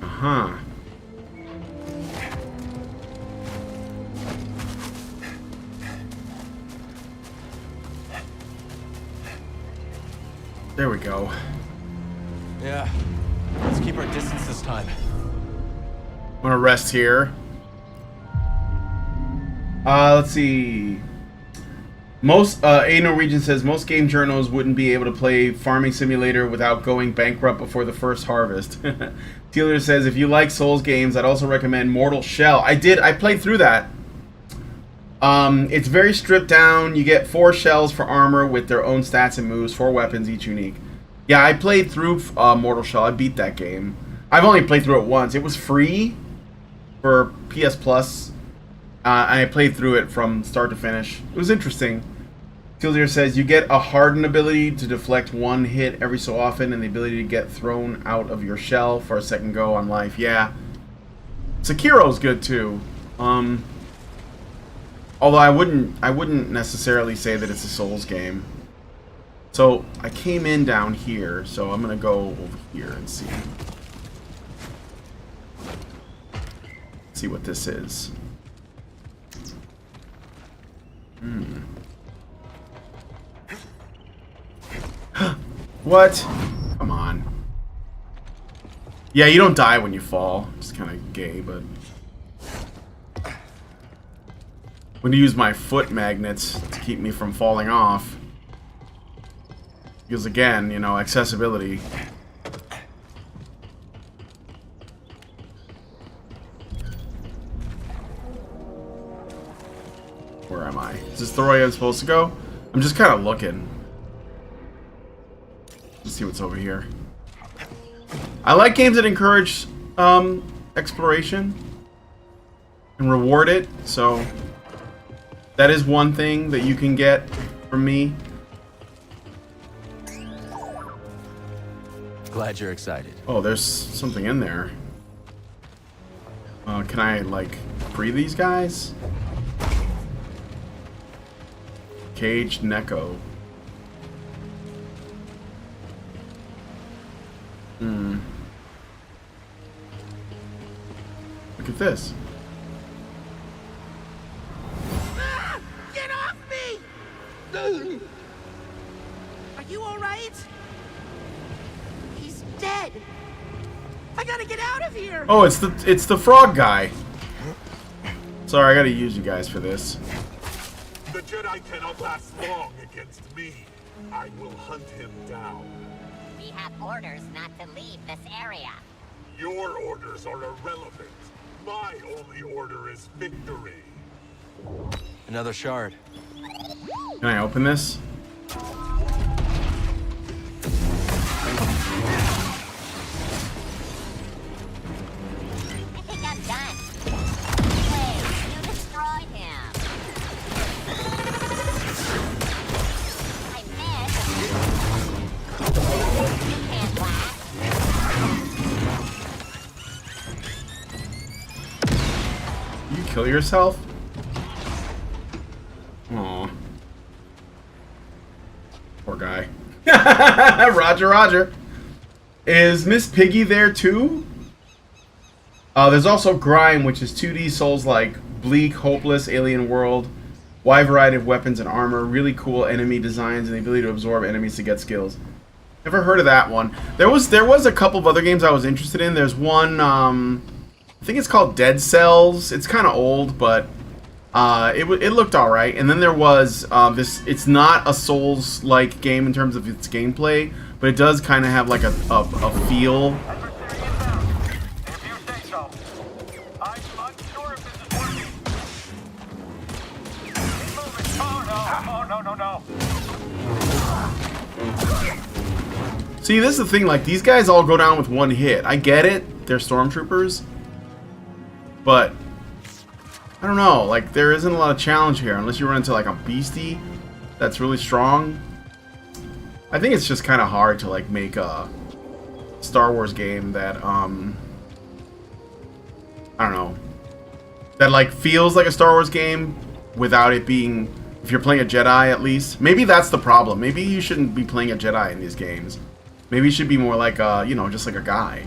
Uh-huh. There we go. Yeah. Let's keep our distance this time. I'm gonna rest here. Let's see. Most A Norwegian says most game journals wouldn't be able to play Farming Simulator without going bankrupt before the first harvest. Tealer says if you like Souls games, I'd also recommend Mortal Shell. I played through that. It's very stripped down. You get 4 shells for armor with their own stats and moves, 4 weapons, each unique. Yeah, I played through Mortal Shell. I beat that game. I've only played through it once. It was free for PS Plus. I played through it from start to finish. It was interesting. Tildir says you get a hardened ability to deflect 1 hit every so often, and the ability to get thrown out of your shell for a second go on life. Yeah, Sekiro's good too. Although I wouldn't necessarily say that it's a Souls game. So I came in down here, so I'm gonna go over here and see what this is. What? Come on. Yeah, you don't die when you fall. It's kind of gay, but... I'm going to use my foot magnets to keep me from falling off. Because again, you know, accessibility. Where am I? Is this the way I'm supposed to go? I'm just kind of looking. Let's see what's over here. I like games that encourage exploration and reward it, so that is one thing that you can get from me. Glad you're excited. Oh, there's something in there. Can I, like, free these guys? Caged Neko. Look at this. Ah! Get off me! Are you alright? He's dead. I gotta get out of here. Oh, it's the frog guy. Sorry, I gotta use you guys for this. The Jedi cannot last long against me. I will hunt him down. We have orders not to leave this area. Your orders are irrelevant. My only order is victory. Another shard. Can I open this? I think I'm done. Wait, you destroyed him. I missed. You can't blast. You kill yourself? Aw. Poor guy. Roger, Roger. Is Miss Piggy there too? There's also Grime, which is 2D Souls-like, bleak, hopeless, alien world, wide variety of weapons and armor, really cool enemy designs, and the ability to absorb enemies to get skills. Never heard of that one. There was a couple of other games I was interested in. There's one, I think it's called Dead Cells. It's kind of old, but it looked all right. And then there was this. It's not a Souls-like game in terms of its gameplay, but it does kind of have like a feel. See, this is the thing, like, these guys all go down with one hit. I get it, they're stormtroopers, but I don't know, like, there isn't a lot of challenge here, unless you run into, like, a beastie that's really strong. I think it's just kind of hard to, like, make a Star Wars game that, I don't know, that, like, feels like a Star Wars game without it being, if you're playing a Jedi, at least. Maybe that's the problem. Maybe you shouldn't be playing a Jedi in these games. Maybe you should be more like a, you know, just like a guy.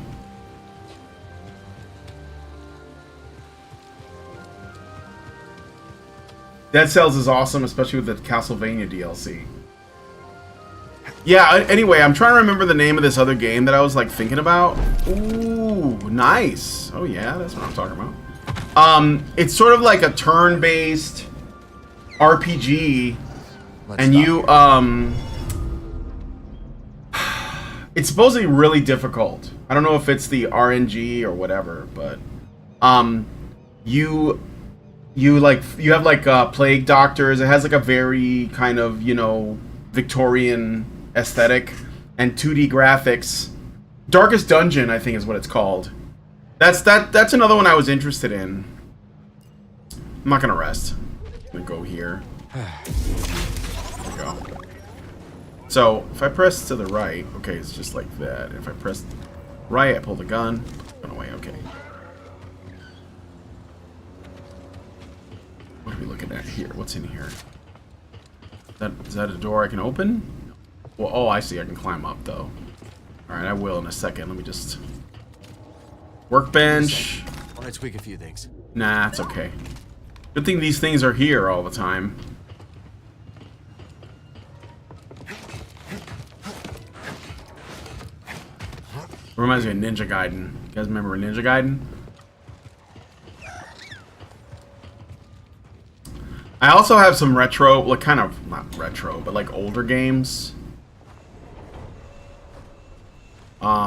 Dead Cells is awesome, especially with the Castlevania DLC. Yeah, anyway, I'm trying to remember the name of this other game that I was, like, thinking about. Ooh, nice. Oh, yeah, that's what I'm talking about. It's sort of like a turn-based RPG, and you, it's supposedly really difficult. I don't know if it's the RNG or whatever, but you have like plague doctors. It has like a very kind of, you know, Victorian aesthetic and 2D graphics. Darkest Dungeon, I think, is what it's called. That's another one I was interested in. I'm not gonna rest. I'm gonna go here. There we go. So, if I press to the right, okay, it's just like that. If I press right, I pull the gun. Run away, okay. What are we looking at here? What's in here? Is that a door I can open? Well, oh, I see. I can climb up, though. Alright, I will in a second. Let me just... Workbench. I want to tweak a few things. Nah, it's okay. Good thing these things are here all the time. Reminds me of Ninja Gaiden. You guys remember Ninja Gaiden? I also have some retro, like kind of, not retro, but like older games. There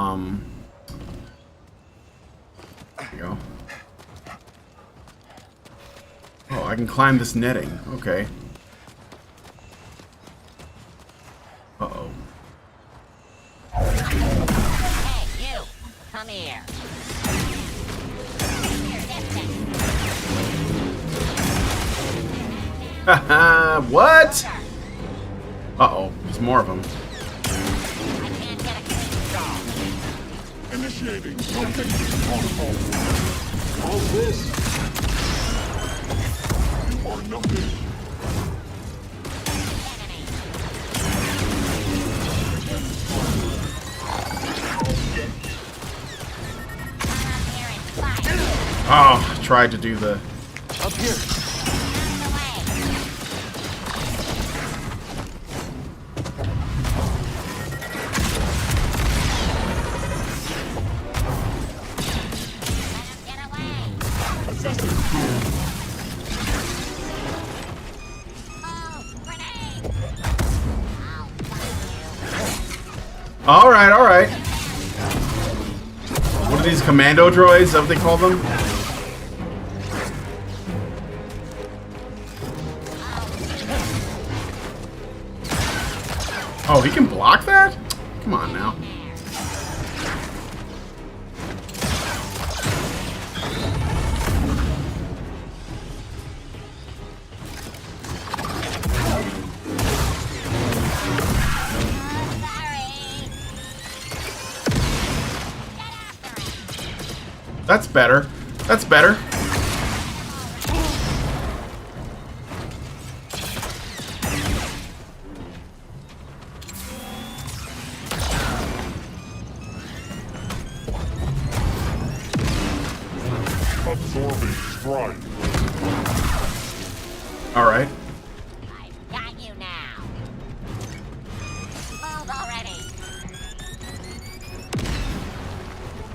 you go. Oh, I can climb this netting. Okay. Uh-oh. Hey, you! Come here. Haha, what? Uh-oh, there's more of them. Initiating something protocol. How's this? You are nothing. Oh, I tried to do the... Up here. Alright, alright. What these commando droids? Is that what they call them? Oh, he can block that? Come on now. That's better. That's better. Absorbing strike. All right. I've got you now. Move already.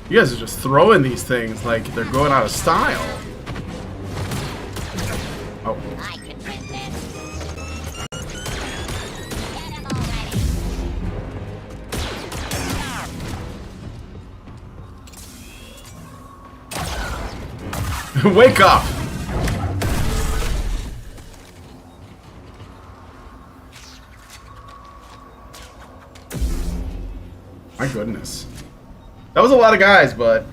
You guys are just throwing these things like they're going out of style. Oh. I can win this. Get him already. Wake up! My goodness. That was a lot of guys, but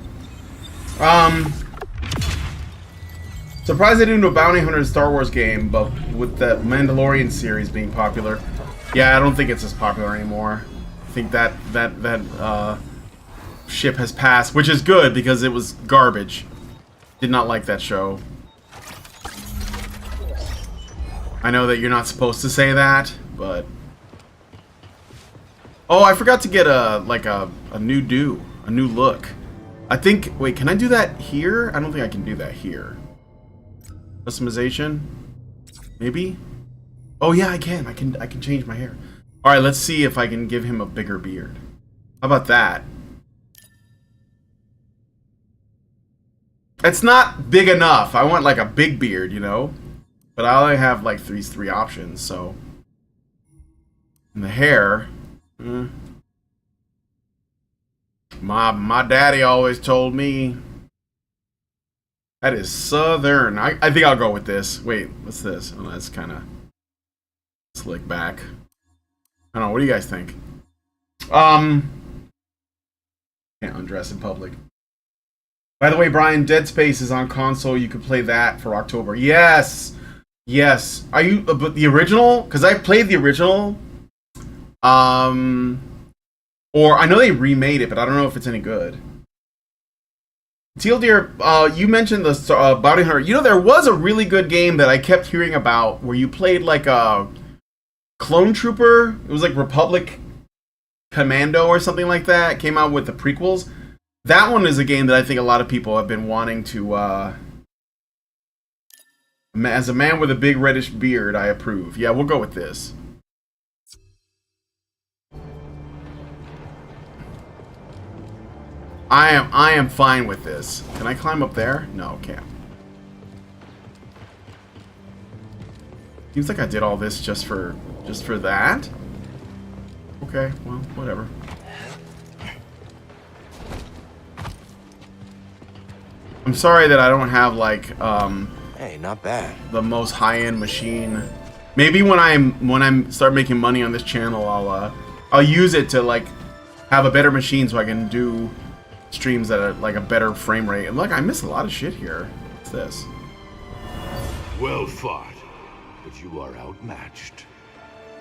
surprised they didn't do a Bounty Hunter Star Wars game, but with the Mandalorian series being popular, yeah, I don't think it's as popular anymore. I think that ship has passed, which is good because it was garbage. Did not like that show. I know that you're not supposed to say that, but oh, I forgot to get a new look. I think, wait, can I do that here? I don't think I can do that here. Customization? Maybe? Oh yeah, I can. I can change my hair. All right, let's see if I can give him a bigger beard. How about that? It's not big enough. I want like a big beard, you know? But I only have like three options, so. And the hair. My daddy always told me that is southern. I think I'll go with this. Wait, what's this? Oh, that's kind of slick back. I don't know. What do you guys think? Can't undress in public. By the way, Brian, Dead Space is on console. You could play that for October. Yes, yes. Are you but the original? Because I played the original. Or I know they remade it, but I don't know if it's any good. Teal Deer, you mentioned the Bounty Hunter. You know, there was a really good game that I kept hearing about where you played like a clone trooper. It was like Republic Commando or something like that. It came out with the prequels. That one is a game that I think a lot of people have been wanting to. As a man with a big reddish beard, I approve. Yeah, we'll go with this. I am fine with this. Can I climb up there? No, can't. Seems like I did all this just for that. Okay, well, whatever. I'm sorry that I don't have like hey, not bad. The most high-end machine. Maybe when I'm start making money on this channel, I'll use it to like have a better machine so I can do streams that are like a better frame rate. And look, I miss a lot of shit here. What's this? Well fought, but you are outmatched.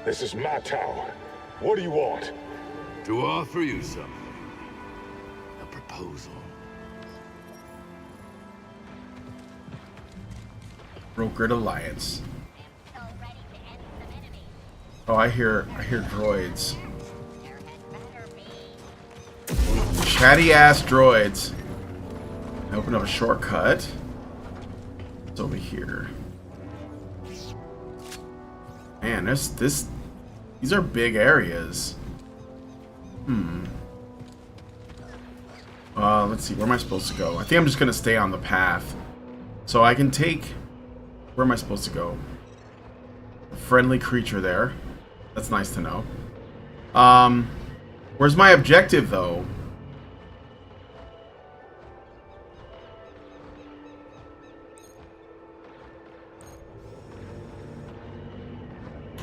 This is my tower. What do you want? To offer you something. A proposal. Brokered alliance. Oh, I hear droids. Chatty ass droids. I open up a shortcut. It's over here. Man, these are big areas. Let's see, where am I supposed to go? I think I'm just gonna stay on the path. So I can take, where am I supposed to go? A friendly creature there. That's nice to know. Where's my objective though?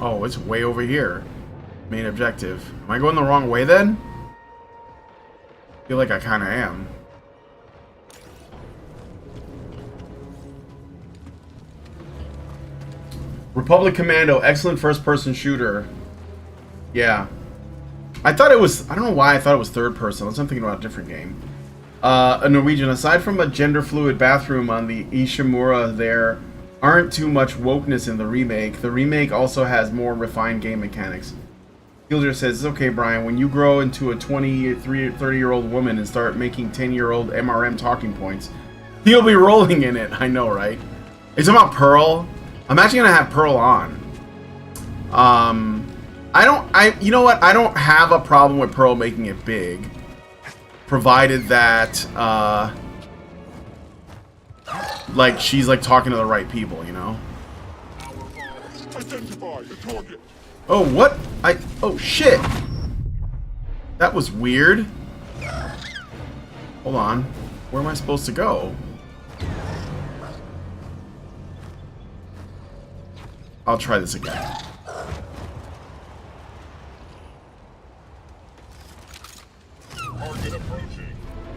Oh, it's way over here. Main objective. Am I going the wrong way then? I feel like I kind of am. Republic Commando, excellent first-person shooter. Yeah. I thought it was... I don't know why I thought it was third-person. I'm thinking about a different game. A Norwegian, aside from a gender-fluid bathroom on the Ishimura, there aren't too much wokeness in the remake. The remake also has more refined game mechanics. Gilder says, it's okay, Brian, when you grow into a 30-year-old woman and start making 10-year-old MRM talking points, you'll be rolling in it. I know, right? It's about Pearl. I'm actually gonna have Pearl on. You know what? I don't have a problem with Pearl making it big, provided that, like, she's, like, talking to the right people, you know? Identify the target. Oh, what? Oh, shit! That was weird. Hold on. Where am I supposed to go? I'll try this again.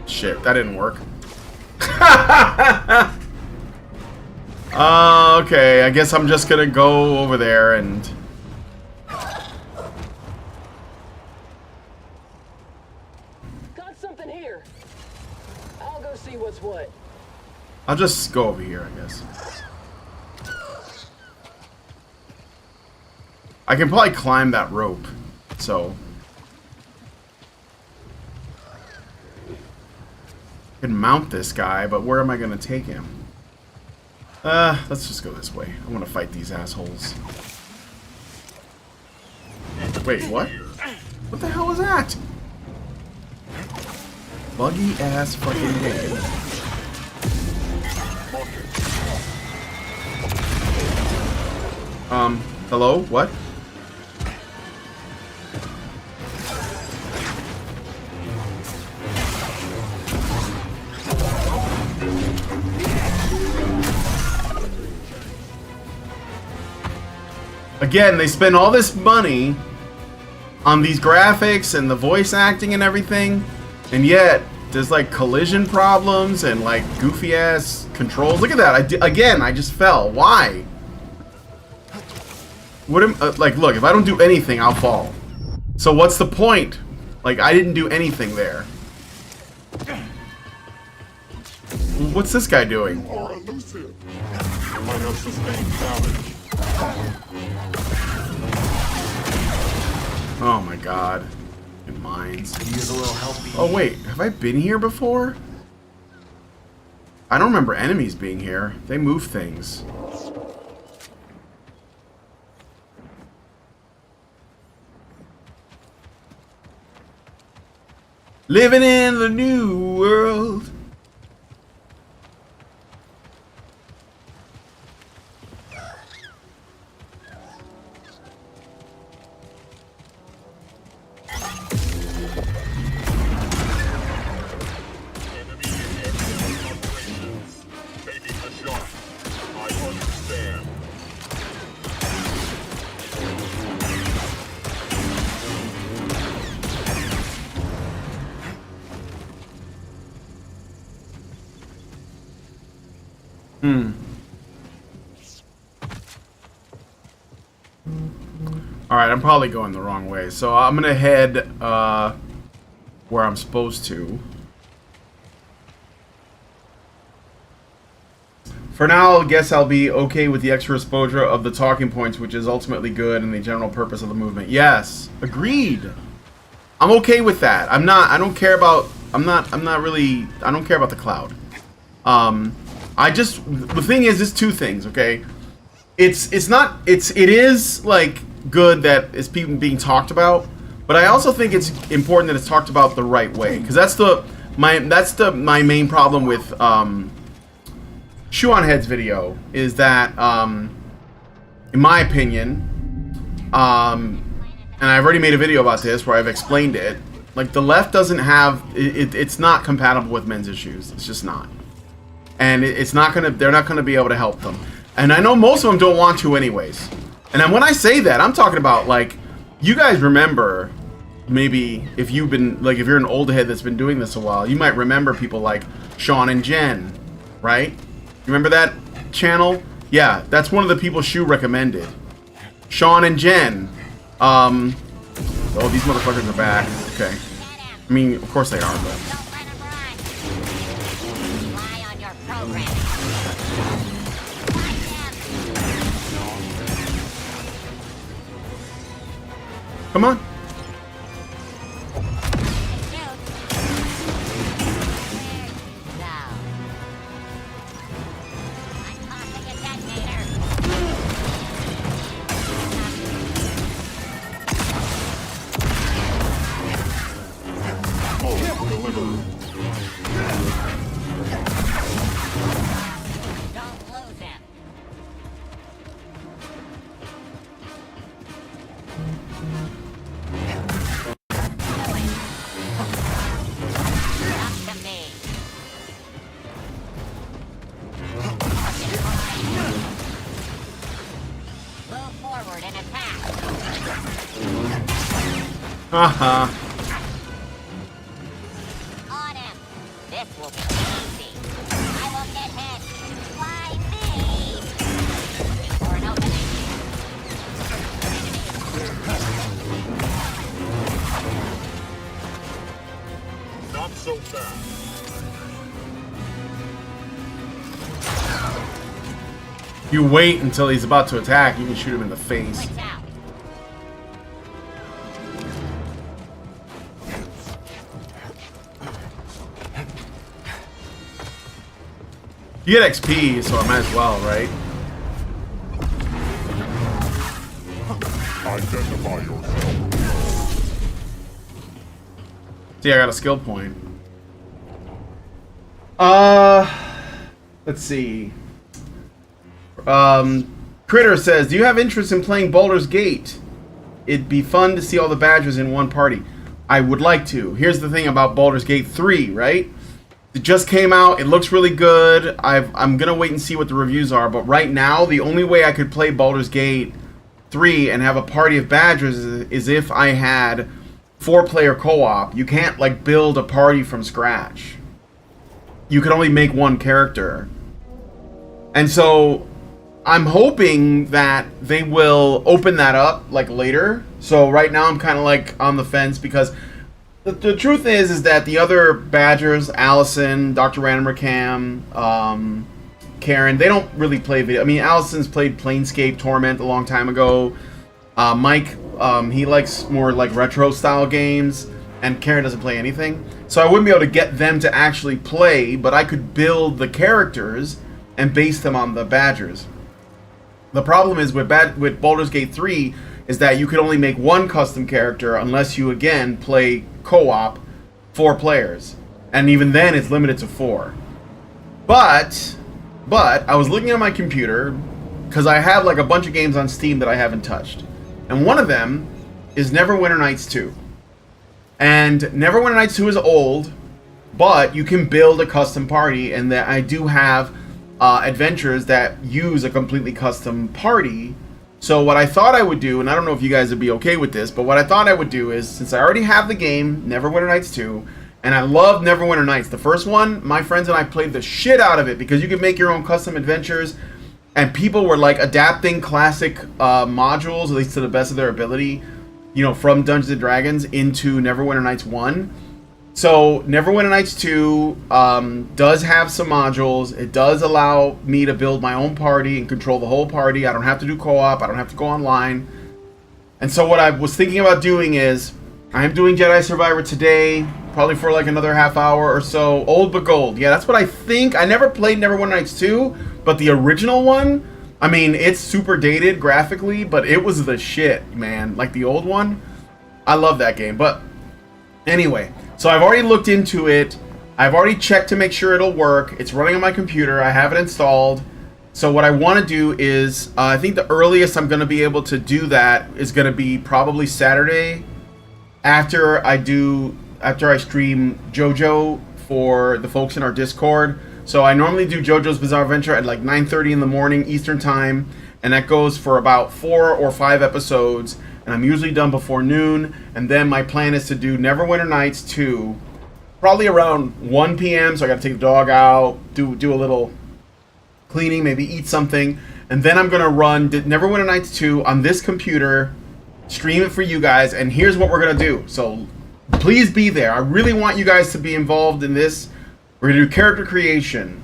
Shit, that didn't work. Okay, I guess I'm just gonna go over there and... Got something here. I'll go see what's what. I'll just go over here, I guess. I can probably climb that rope, so... I can mount this guy, but where am I going to take him? Let's just go this way. I want to fight these assholes. Wait, what? What the hell was that? Buggy ass fucking game. Hello? What? Again, they spend all this money on these graphics and the voice acting and everything, and yet there's like collision problems and like goofy ass controls. Look at that! I just fell. Why? What am like? Look, if I don't do anything, I'll fall. So what's the point? Like, I didn't do anything there. What's this guy doing? Oh my god. It mines. Oh wait, have I been here before? I don't remember enemies being here. They move things. Living in the new world. Alright, I'm probably going the wrong way. So I'm gonna head where I'm supposed to. For now, I guess I'll be okay with the extra exposure of the talking points, which is ultimately good and the general purpose of the movement. Yes, agreed. I'm okay with that. I don't care about the cloud. The thing is, it's two things, okay? It is like good that it's being talked about, but I also think it's important that it's talked about the right way, because that's my main problem with Shoe on Head's video, is that in my opinion, and I've already made a video about this where I've explained it, like the left doesn't have it's not compatible with men's issues. It's just not. And they're not gonna be able to help them. And I know most of them don't want to anyways. And then when I say that, I'm talking about, like, you guys remember, maybe if you've been, like, if you're an old head that's been doing this a while, you might remember people like Sean and Jen, right? You remember that channel? Yeah, that's one of the people Shu recommended. Sean and Jen. Oh, these motherfuckers are back. Okay. I mean, of course they are, but... Come on. Uh-huh. On him. This will be easy. I will get hit. Why me? Looking for an opening. Not so fast. You wait until he's about to attack, you can shoot him in the face. You get XP, so I might as well, right? Identify yourself. See, I got a skill point. Let's see. Critter says, do you have interest in playing Baldur's Gate? It'd be fun to see all the badgers in one party. I would like to. Here's the thing about Baldur's Gate 3, right? It just came out. It looks really good. I'm going to wait and see what the reviews are. But right now, the only way I could play Baldur's Gate 3 and have a party of badgers is if I had 4-player co-op. You can't, like, build a party from scratch. You can only make one character. And so I'm hoping that they will open that up, like, later. So right now I'm kind of, like, on the fence because... The truth is that the other Badgers, Allison, Dr. Random Cam, Karen, they don't really play video. I mean, Allison's played Planescape Torment a long time ago. Mike, he likes more like retro style games, and Karen doesn't play anything. So I wouldn't be able to get them to actually play, but I could build the characters and base them on the Badgers. The problem is with Baldur's Gate 3 is that you could only make one custom character unless you, again, play co-op 4 players. And even then, it's limited to 4. But I was looking at my computer, because I have like a bunch of games on Steam that I haven't touched. And one of them is Neverwinter Nights 2. And Neverwinter Nights 2 is old, but you can build a custom party, and that I do have adventures that use a completely custom party. So what I thought I would do, and I don't know if you guys would be okay with this, but what I thought I would do is, since I already have the game, Neverwinter Nights 2, and I love Neverwinter Nights. The first one, my friends and I played the shit out of it, because you could make your own custom adventures, and people were like adapting classic modules, at least to the best of their ability, you know, from Dungeons & Dragons into Neverwinter Nights 1. So Neverwinter Nights 2 does have some modules. It does allow me to build my own party and control the whole party. I don't have to do co-op. I don't have to go online. And so what I was thinking about doing is, I am doing Jedi Survivor today, probably for like another half hour or so. Old but gold. Yeah, that's what I think. I never played Neverwinter Nights 2, but the original one, I mean, it's super dated graphically, but it was the shit, man. Like the old one. I love that game. But anyway... So I've already looked into it. I've already checked to make sure it'll work. It's running on my computer. I have it installed. So what I want to do is, I think the earliest I'm going to be able to do that is going to be probably Saturday after I stream JoJo for the folks in our Discord. So I normally do JoJo's Bizarre Adventure at like 9:30 in the morning Eastern Time, and that goes for about 4 or 5 episodes, and I'm usually done before noon. And then my plan is to do Neverwinter Nights 2, probably around 1 p.m. So I got to take the dog out, do a little cleaning, maybe eat something, and then I'm gonna run Neverwinter Nights 2 on this computer, stream it for you guys. And here's what we're gonna do. So please be there. I really want you guys to be involved in this. We're gonna do character creation.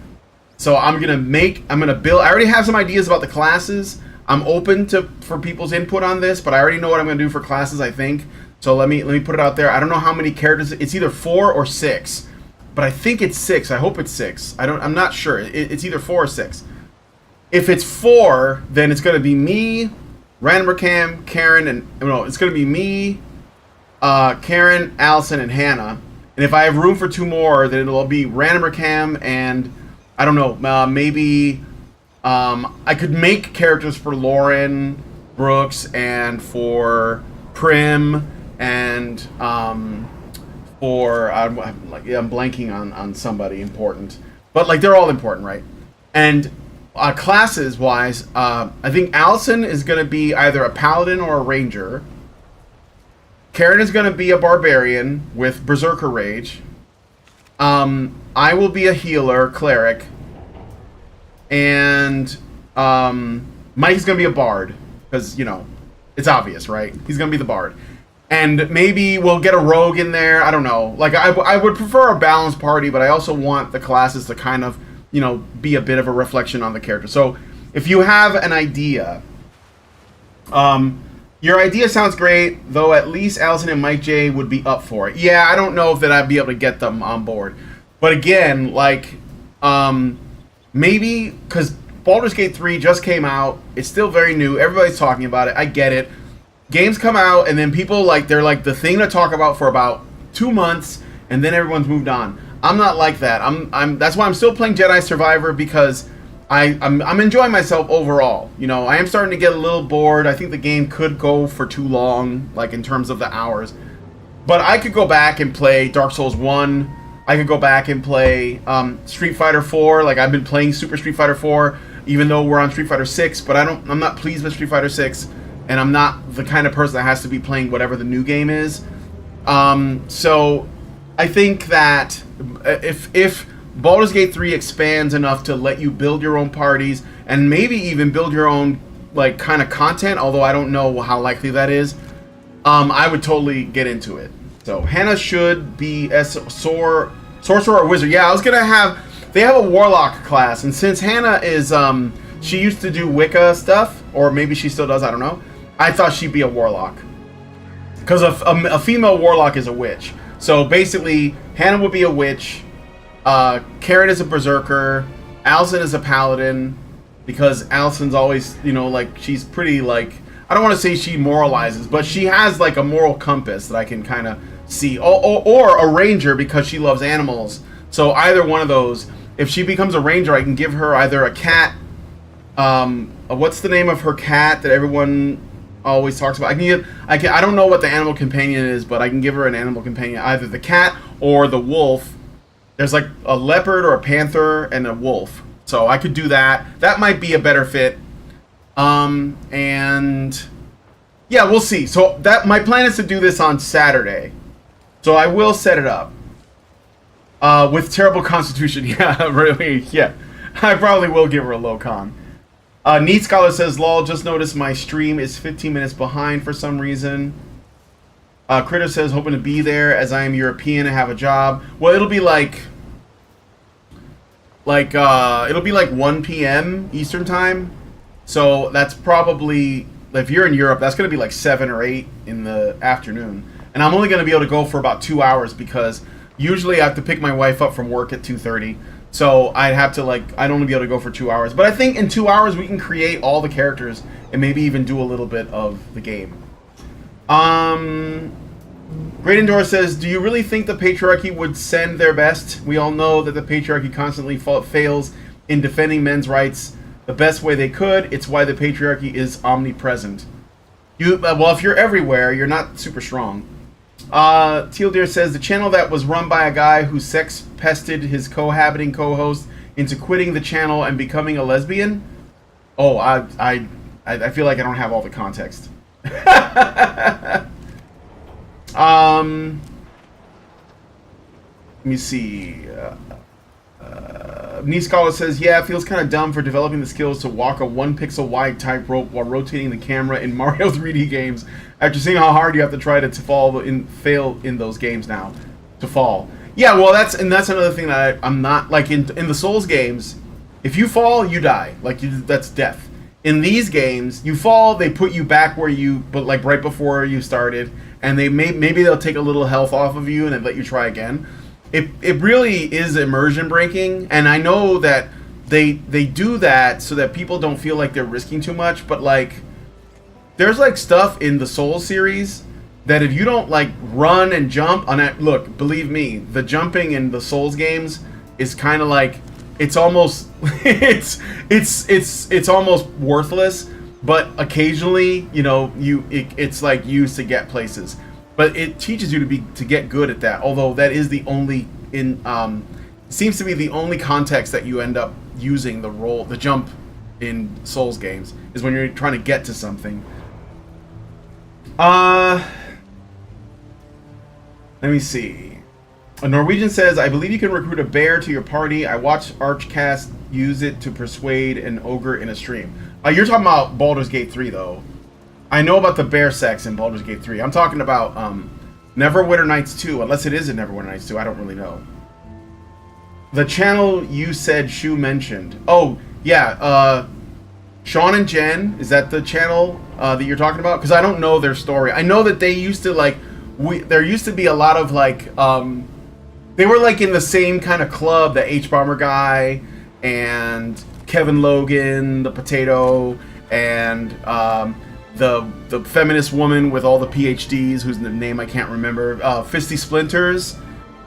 So I'm gonna build. I already have some ideas about the classes. I'm open for people's input on this, but I already know what I'm gonna do for classes, I think. So let me put it out there. I don't know how many characters. It's either 4 or 6, but I think it's 6. I hope it's 6. I'm not sure. It's either 4 or 6. If it's 4, then it's gonna be me, Random Cam, Karen, and no, it's gonna be me, Karen, Allison, and Hannah. And if I have room for 2 more, then it'll be Random Cam and I don't know, maybe I could make characters for Lauren, Brooks, and for Prim, and for I'm blanking on somebody important, but like they're all important, right? And classes wise, I think Allison is gonna be either a paladin or a ranger. Karen is going to be a barbarian with Berserker Rage. I will be a healer, cleric. And Mike's going to be a bard. Because, you know, it's obvious, right? He's going to be the bard. And maybe we'll get a rogue in there. I don't know. Like, I would prefer a balanced party, but I also want the classes to kind of, you know, be a bit of a reflection on the character. So, if you have an idea... your idea sounds great, though at least Allison and Mike J would be up for it. Yeah, I don't know if that I'd be able to get them on board. But again, like, maybe, because Baldur's Gate 3 just came out. It's still very new. Everybody's talking about it. I get it. Games come out, and then people, like, they're like the thing to talk about for about 2 months, and then everyone's moved on. I'm not like that. That's why I'm still playing Jedi Survivor, because... I'm enjoying myself overall. You know, I am starting to get a little bored. I think the game could go for too long, like in terms of the hours. But I could go back and play Dark Souls 1. I could go back and play Street Fighter 4. Like, I've been playing Super Street Fighter 4, even though we're on Street Fighter 6. But I'm not pleased with Street Fighter 6, and I'm not the kind of person that has to be playing whatever the new game is. So I think that if Baldur's Gate 3 expands enough to let you build your own parties and maybe even build your own like kind of content, although I don't know how likely that is, I would totally get into it. So Hannah should be a sorcerer or wizard. Yeah, I was gonna have. They have a warlock class, and since Hannah is she used to do Wicca stuff, or maybe she still does. I don't know. I thought she'd be a warlock because a female warlock is a witch. So basically, Hannah would be a witch. Karen is a berserker. Allison is a paladin, because Allison's always, you know, like, she's pretty, like, I don't want to say she moralizes, but she has like a moral compass that I can kind of see. Or a ranger, because she loves animals. So either one of those. If she becomes a ranger, I can give her either a cat. What's the name of her cat that everyone always talks about? I don't know what the animal companion is, but I can give her an animal companion, either the cat or the wolf. There's like a leopard or a panther and a wolf. So I could do that. That might be a better fit. And yeah, we'll see. So that my plan is to do this on Saturday. So I will set it up. With terrible constitution. Yeah, really. Yeah. I probably will give her a low con. Neat Scholar says, lol, just noticed my stream is 15 minutes behind for some reason. Critter says, hoping to be there as I am European and have a job. Well, it'll be like 1 p.m. Eastern time. So that's probably, if you're in Europe, that's going to be like 7 or 8 in the afternoon. And I'm only going to be able to go for about 2 hours, because usually I have to pick my wife up from work at 2:30. So I'd only be able to go for 2 hours. But I think in 2 hours we can create all the characters and maybe even do a little bit of the game. Great Endor says, do you really think the patriarchy would send their best? We all know that the patriarchy constantly fails in defending men's rights the best way they could. It's why the patriarchy is omnipresent. Well, if you're everywhere, you're not super strong. Teal Deer says, the channel that was run by a guy who sex-pested his cohabiting co-host into quitting the channel and becoming a lesbian? Oh, I feel like I don't have all the context. Let me see. Niskala says, yeah, it feels kind of dumb for developing the skills to walk a 1 pixel wide tightrope while rotating the camera in Mario 3D games after seeing how hard you have to try to fail in those games now. To fall. Yeah, well, that's another thing that I'm not, like, in the Souls games, if you fall, you die. Like, that's death. In these games, you fall, they put you back where but like right before you started, and maybe they'll take a little health off of you and then let you try again. It really is immersion breaking, and I know that they do that so that people don't feel like they're risking too much, but like there's like stuff in the Souls series that if you don't like run and jump on it, look, believe me, the jumping in the Souls games is kind of like it's almost it's almost worthless, but occasionally, you know, it's like used to get places. But it teaches you to get good at that. Although that is the only seems to be the only context that you end up using the jump in Souls games is when you're trying to get to something. Let me see. A Norwegian says, I believe you can recruit a bear to your party. I watched Archcast use it to persuade an ogre in a stream. You're talking about Baldur's Gate 3 though. I know about the bear sex in Baldur's Gate 3. I'm talking about Neverwinter Nights 2, unless it is in Neverwinter Nights 2. I don't really know. The channel you said Shu mentioned. Oh, yeah. Sean and Jen, is that the channel that you're talking about? Because I don't know their story. I know that they used to, like, there used to be a lot of, like, they were, like, in the same kind of club, the H-Bomber guy and Kevin Logan, the Potato, and the feminist woman with all the PhDs, whose name I can't remember, Fisty Splinters,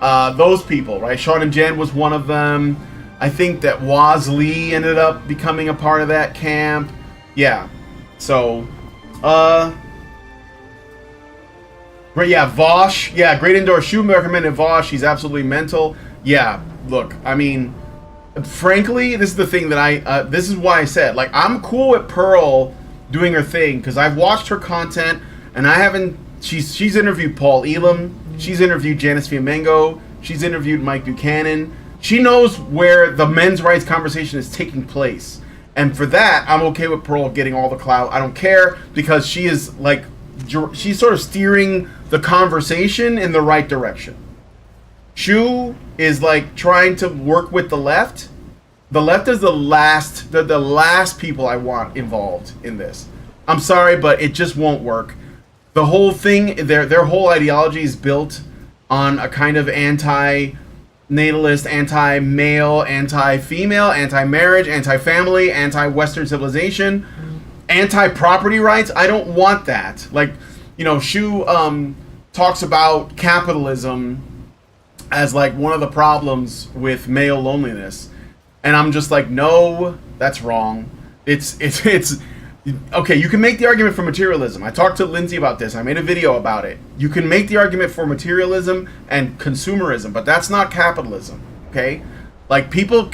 those people, right? Sean and Jen was one of them. I think that Waz Lee ended up becoming a part of that camp. Yeah. So, but yeah, Vosh. Yeah, Great Indoor Shoe recommended Vosh. He's absolutely mental. Yeah, look, I mean, frankly, this is the thing that this is why I said, like, I'm cool with Pearl doing her thing, because I've watched her content, and I haven't, she's interviewed Paul Elam, she's interviewed Janice Fiamengo, she's interviewed Mike Buchanan. She knows where the men's rights conversation is taking place, and for that, I'm okay with Pearl getting all the clout. I don't care, because she is, like, she's sort of steering the conversation in the right direction. Shu is, like, trying to work with the left. The left is the last people I want involved in this. I'm sorry, but it just won't work. The whole thing, their whole ideology is built on a kind of anti-natalist, anti-male, anti-female, anti-marriage, anti-family, anti-Western civilization, anti-property rights. I don't want that. Like, you know, Shu talks about capitalism as like one of the problems with male loneliness. And I'm just like, no, that's wrong. It's okay. You can make the argument for materialism. I talked to Lindsay about this. I made a video about it. You can make the argument for materialism and consumerism, but that's not capitalism. Okay, like people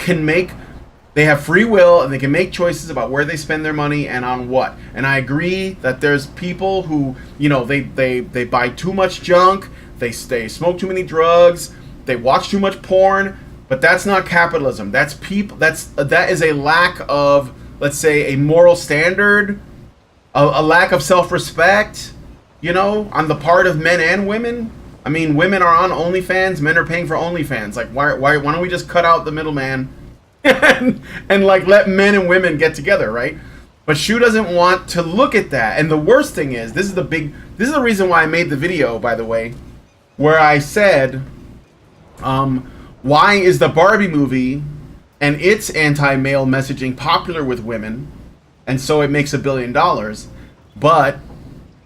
they have free will and they can make choices about where they spend their money and on what. And I agree that there's people who, you know, they buy too much junk, they smoke too many drugs, they watch too much porn. But that's not capitalism. That's people. That is a lack of, let's say, a moral standard, a lack of self-respect, you know, on the part of men and women. I mean, women are on OnlyFans, men are paying for OnlyFans. Like, why don't we just cut out the middleman and like let men and women get together, right? But Shu doesn't want to look at that. And the worst thing is, this is the reason why I made the video, by the way, where I said, why is the Barbie movie and its anti-male messaging popular with women, and so it makes $1 billion, but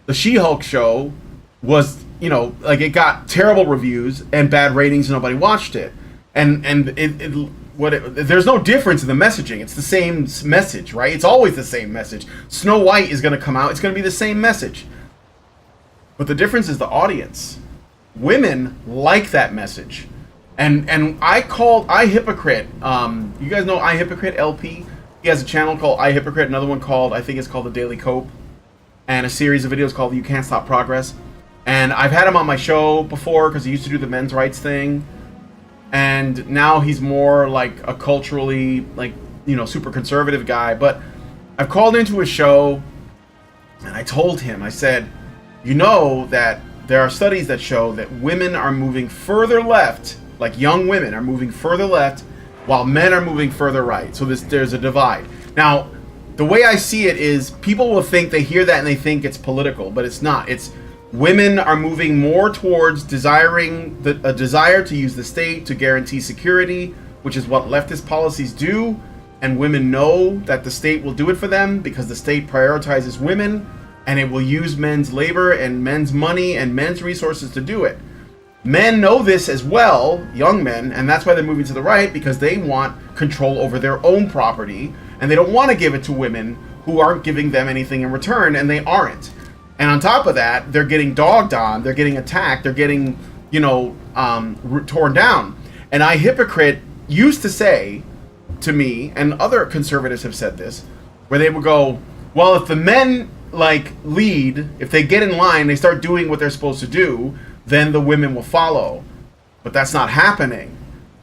the She-Hulk show was, you know, like it got terrible reviews and bad ratings and nobody watched it. And there's no difference in the messaging. It's the same message, right? It's always the same message. Snow White is going to come out. It's going to be the same message. But the difference is the audience. Women like that message. And I called iHypocrite. You guys know iHypocrite LP? He has a channel called iHypocrite, another one called, I think it's called The Daily Cope, and a series of videos called You Can't Stop Progress. And I've had him on my show before because he used to do the men's rights thing. And now he's more like a culturally, like, you know, super conservative guy. But I've called into his show and I told him, I said, you know that there are studies that show that women are moving further left, like young women are moving further left, while men are moving further right. So there's a divide. Now, the way I see it is people will think, they hear that and they think it's political, but it's not. It's women are moving more towards desiring a desire to use the state to guarantee security, which is what leftist policies do, and women know that the state will do it for them because the state prioritizes women, and it will use men's labor and men's money and men's resources to do it. Men know this as well, young men, and that's why they're moving to the right, because they want control over their own property, and they don't want to give it to women who aren't giving them anything in return, and they aren't. And on top of that, they're getting dogged on, they're getting attacked, they're getting, you know, torn down. And iHypocrite used to say to me, and other conservatives have said this, where they would go, well, if the men, like, lead, if they get in line, they start doing what they're supposed to do, then the women will follow. But that's not happening.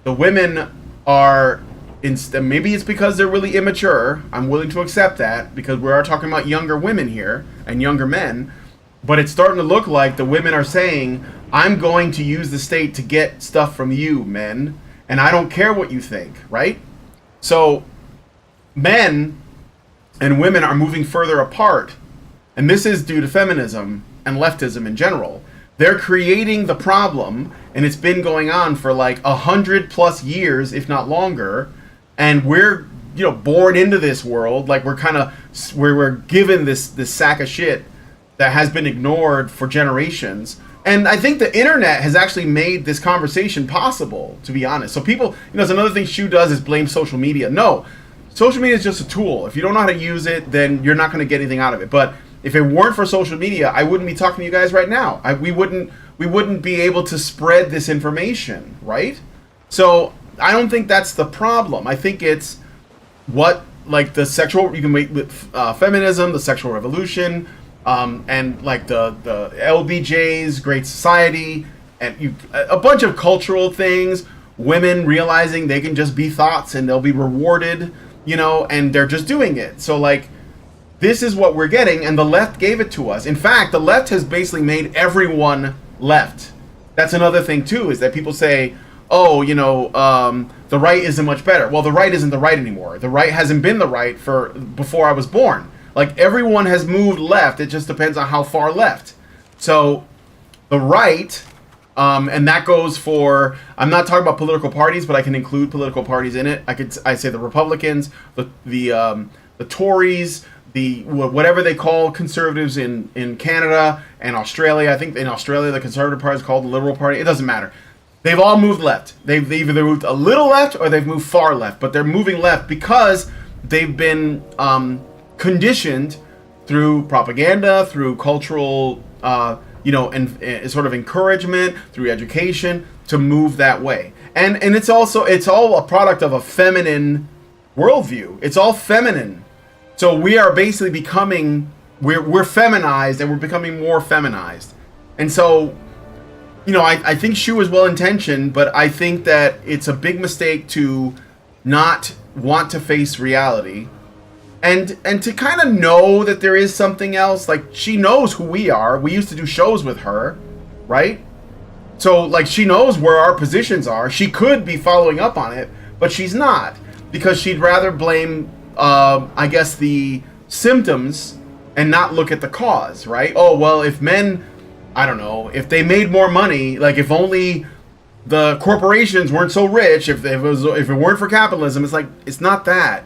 The women are, maybe it's because they're really immature. I'm willing to accept that, because we are talking about younger women here and younger men. But it's starting to look like the women are saying, I'm going to use the state to get stuff from you, men, and I don't care what you think, right? So men and women are moving further apart. And this is due to feminism and leftism in general. They're creating the problem, and it's been going on for like 100+ years, if not longer. And we're, you know, born into this world, like we're given this sack of shit that has been ignored for generations. And I think the internet has actually made this conversation possible, to be honest. So people, you know, it's another thing Shu does is blame social media. No, social media is just a tool. If you don't know how to use it, then you're not going to get anything out of it. But if it weren't for social media, I wouldn't be talking to you guys right now. We wouldn't be able to spread this information, right? So I don't think that's the problem. I think it's what, like, the sexual, you can make with feminism, the sexual revolution, and like the LBJ's, Great Society, and a bunch of cultural things. Women realizing they can just be thoughts and they'll be rewarded, you know, and they're just doing it. So like, this is what we're getting, and the left gave it to us. In fact, the left has basically made everyone left. That's another thing too, is that people say, oh, you know, the right isn't much better. Well, the right isn't the right anymore. The right hasn't been the right before I was born. Like, everyone has moved left. It just depends on how far left. So the right, and that goes for, I'm not talking about political parties, but I can include political parties in it. I say the Republicans, the Tories, the whatever they call conservatives in Canada and Australia. I think in Australia the Conservative Party is called the Liberal Party. It doesn't matter. They've all moved left. They've either moved a little left or they've moved far left. But they're moving left because they've been conditioned through propaganda, through cultural, you know, and sort of encouragement, through education to move that way. And it's all a product of a feminine worldview. It's all feminine. So we are basically becoming, we're feminized, and we're becoming more feminized. And so, you know, I think Shu is well-intentioned, but I think that it's a big mistake to not want to face reality. And to kind of know that there is something else. Like, she knows who we are. We used to do shows with her, right? So, like, she knows where our positions are. She could be following up on it, but she's not. Because she'd rather blame, I guess, the symptoms and not look at the cause, right? Oh, well, if men, I don't know, if they made more money, like, if only the corporations weren't so rich, if it weren't for capitalism, it's like, it's not that.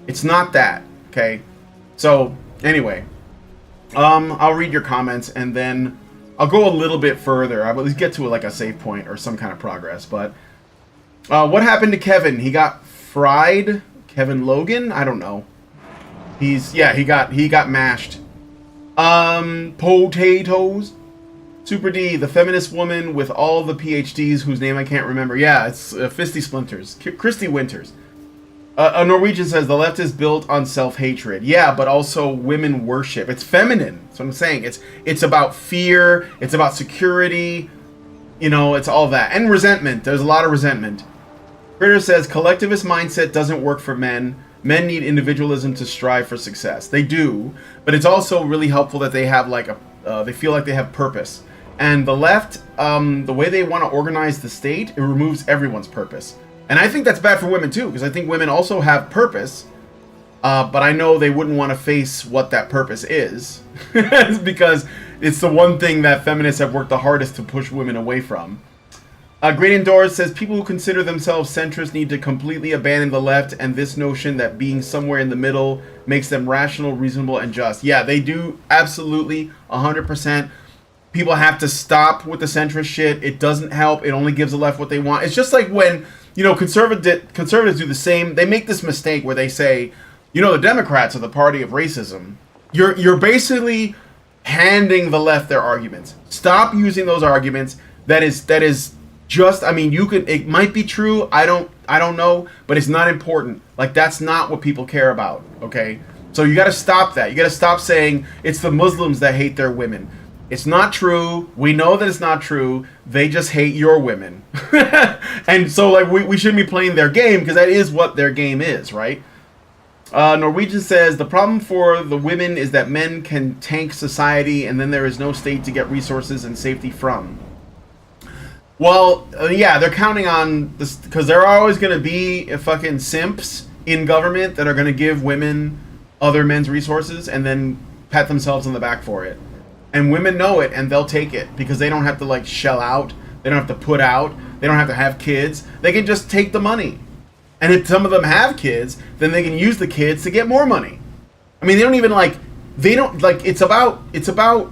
It's not that, okay? So, anyway, I'll read your comments, and then I'll go a little bit further. I'll at least get to, like, a save point or some kind of progress, but what happened to Kevin? He got fried? Kevin Logan? I don't know. He got mashed. Potatoes. Super D, the feminist woman with all the PhDs whose name I can't remember. Yeah, it's Fisty Splinters. Christy Winters. A Norwegian says the left is built on self-hatred. Yeah, but also women worship. It's feminine. That's what I'm saying. It's about fear. It's about security. You know, it's all that. And resentment. There's a lot of resentment. Critter says collectivist mindset doesn't work for men. Men need individualism to strive for success. They do, but it's also really helpful that they have like they feel like they have purpose. And the left, the way they want to organize the state, it removes everyone's purpose. And I think that's bad for women too, because I think women also have purpose, but I know they wouldn't want to face what that purpose is, because it's the one thing that feminists have worked the hardest to push women away from. Great Indoors says people who consider themselves centrist need to completely abandon the left and this notion that being somewhere in the middle makes them rational, reasonable, and just. Yeah, they do, absolutely, 100%. People have to stop with the centrist shit. It doesn't help. It only gives the left what they want. It's just like when, you know, conservatives do the same. They make this mistake where they say, you know, the Democrats are the party of racism. You're basically handing the left their arguments. Stop using those arguments. That is just, I mean, it might be true. I don't know, but it's not important. Like, that's not what people care about. Okay. So you got to stop that. You got to stop saying it's the Muslims that hate their women. It's not true. We know that it's not true. They just hate your women. And so, like, we shouldn't be playing their game, because that is what their game is, right? Norwegian says, the problem for the women is that men can tank society, and then there is no state to get resources and safety from. Well, yeah, they're counting on this, because there are always going to be fucking simps in government that are going to give women other men's resources and then pat themselves on the back for it. And women know it, and they'll take it, because they don't have to, like, shell out. They don't have to put out. They don't have to have kids. They can just take the money. And if some of them have kids, then they can use the kids to get more money. I mean, it's about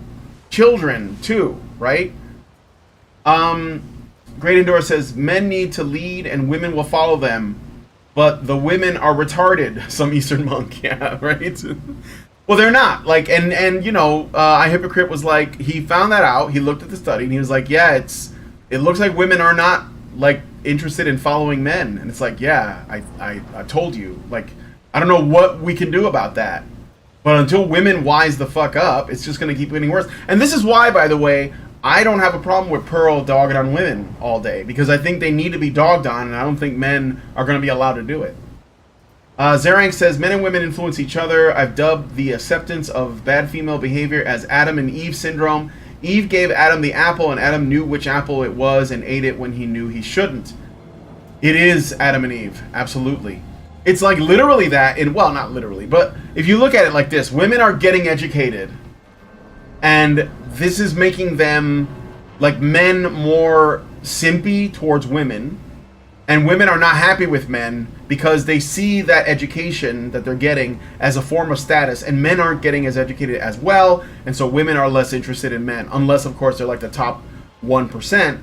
children, too, right? Great Indoor says, men need to lead, and women will follow them. But the women are retarded, some Eastern monk. Yeah, right? Well, they're not. Like, and you know, iHypocrite was like, he found that out. He looked at the study, and he was like, yeah, it looks like women are not, like, interested in following men. And it's like, yeah, I told you. Like, I don't know what we can do about that. But until women wise the fuck up, it's just going to keep getting worse. And this is why, by the way, I don't have a problem with Pearl dogging on women all day. Because I think they need to be dogged on, and I don't think men are going to be allowed to do it. Zerank says, men and women influence each other. I've dubbed the acceptance of bad female behavior as Adam and Eve syndrome. Eve gave Adam the apple, and Adam knew which apple it was and ate it when he knew he shouldn't. It is Adam and Eve, absolutely. It's like literally that, well, not literally, but if you look at it like this, women are getting educated, and this is making them, like, men more simpy towards women, and women are not happy with men because they see that education that they're getting as a form of status, and men aren't getting as educated as well, and so women are less interested in men, unless, of course, they're like the top 1%.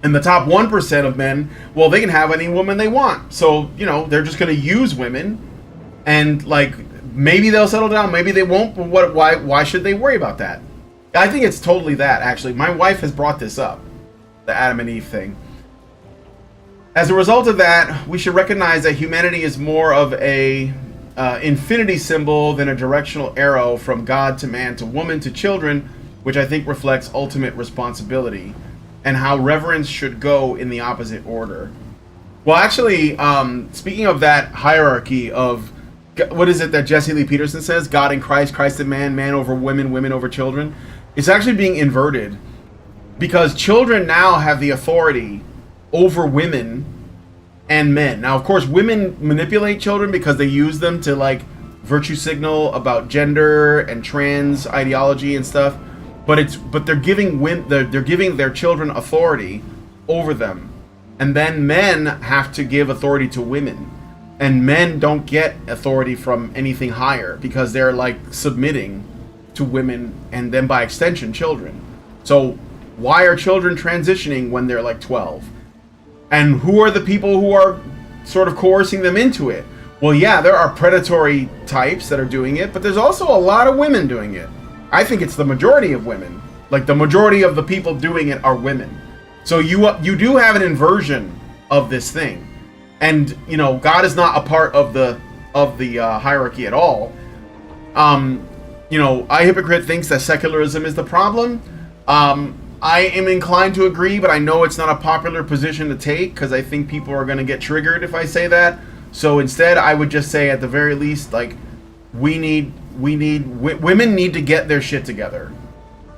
And the top 1% of men, well, they can have any woman they want. So, you know, they're just going to use women, and, like, maybe they'll settle down, maybe they won't, but why should they worry about that? I think it's totally that, actually. My wife has brought this up, the Adam and Eve thing. As a result of that, we should recognize that humanity is more of a infinity symbol than a directional arrow from God to man to woman to children, which I think reflects ultimate responsibility, and how reverence should go in the opposite order. Well, actually, speaking of that hierarchy of, what is it that Jesse Lee Peterson says? God in Christ, Christ in man, man over women, women over children. It's actually being inverted, because children now have the authority over women and men. Now, of course, women manipulate children because they use them to, like, virtue signal about gender and trans ideology and stuff. But they're giving their children authority over them, and then men have to give authority to women, and men don't get authority from anything higher because they're, like, submitting to women, and then by extension children. So why are children transitioning when they're like 12? And who are the people who are sort of coercing them into it? Well, yeah, there are predatory types that are doing it, but there's also a lot of women doing it. I think it's the majority of women Like, the majority of the people doing it are women. So you do have an inversion of this thing. And, you know, God is not a part of the hierarchy at all. You know, iHypocrite thinks that secularism is the problem. I am inclined to agree, but I know it's not a popular position to take because I think people are going to get triggered if I say that. So instead, I would just say at the very least, like, women need to get their shit together.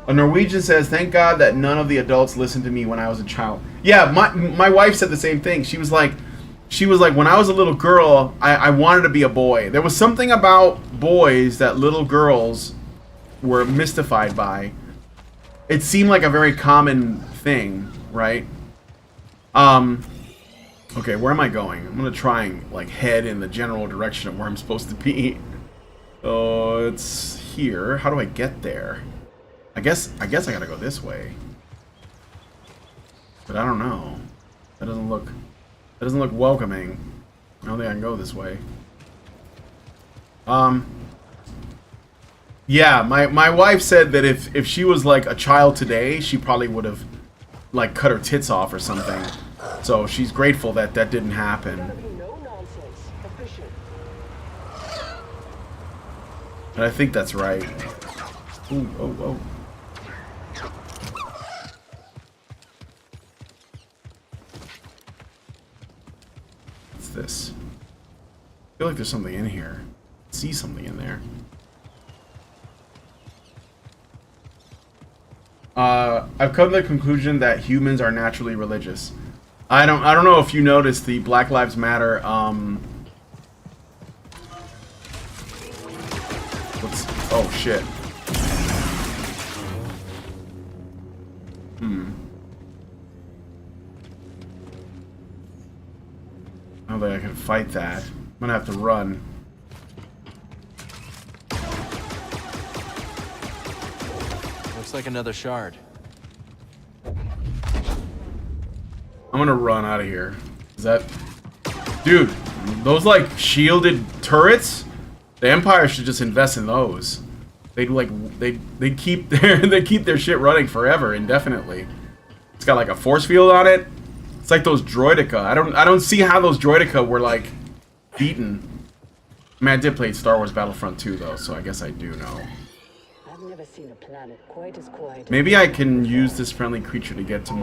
A Norwegian says, "Thank God that none of the adults listened to me when I was a child." Yeah, my wife said the same thing. She was like, when I was a little girl, I wanted to be a boy. There was something about boys that little girls were mystified by. It seemed like a very common thing, right? Okay, where am I going? I'm gonna try and like head in the general direction of where I'm supposed to be. Oh, it's here. How do I get there? I guess I gotta go this way. But I don't know. That doesn't look welcoming. I don't think I can go this way. Yeah, my wife said that if she was like a child today, she probably would have like cut her tits off or something. So she's grateful that that didn't happen. And I think that's right. Ooh, oh. What's this? I feel like there's something in here. I see something in there. I've come to the conclusion that humans are naturally religious. I don't know if you noticed the Black Lives Matter oh shit. I don't think I can fight that. I'm gonna have to run. Looks like another shard. I'm gonna run out of here. Is that... Dude, those like shielded turrets? The Empire should just invest in those. They'd like they'd keep their shit running forever, indefinitely. It's got like a force field on it. It's like those Droideka. I don't see how those Droideka were like beaten. I mean, I did play Star Wars Battlefront 2 though, so I guess I do know. I've never seen a planet quite as quiet. Maybe I can use this friendly creature to get to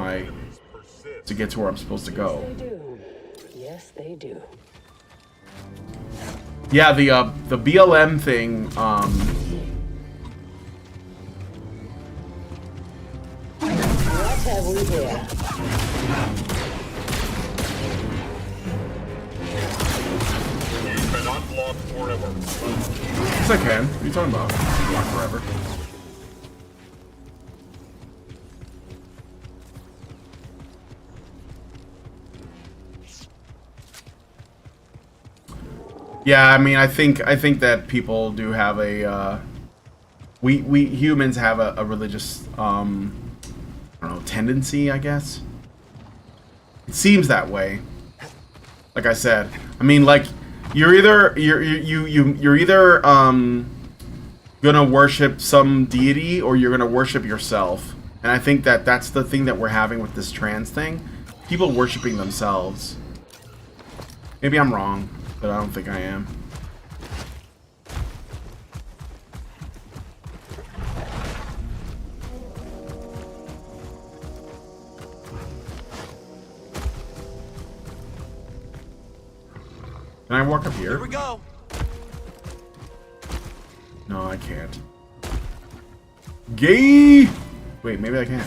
where I'm supposed to go. Yes, they do. Yes, they do. Yeah, the BLM thing, What have we here? You cannot block forever. yes I can. What are you talking about? Block forever. Yeah, I mean, I think that people do have a, we humans have a religious, I don't know, tendency, I guess. It seems that way. Like I said, I mean, like, you're either gonna worship some deity or you're gonna worship yourself, and I think that that's the thing that we're having with this trans thing. People worshiping themselves. Maybe I'm wrong, but I don't think I am. Can I walk up here? Here we go. No, I can't. Gay! Wait, maybe I can.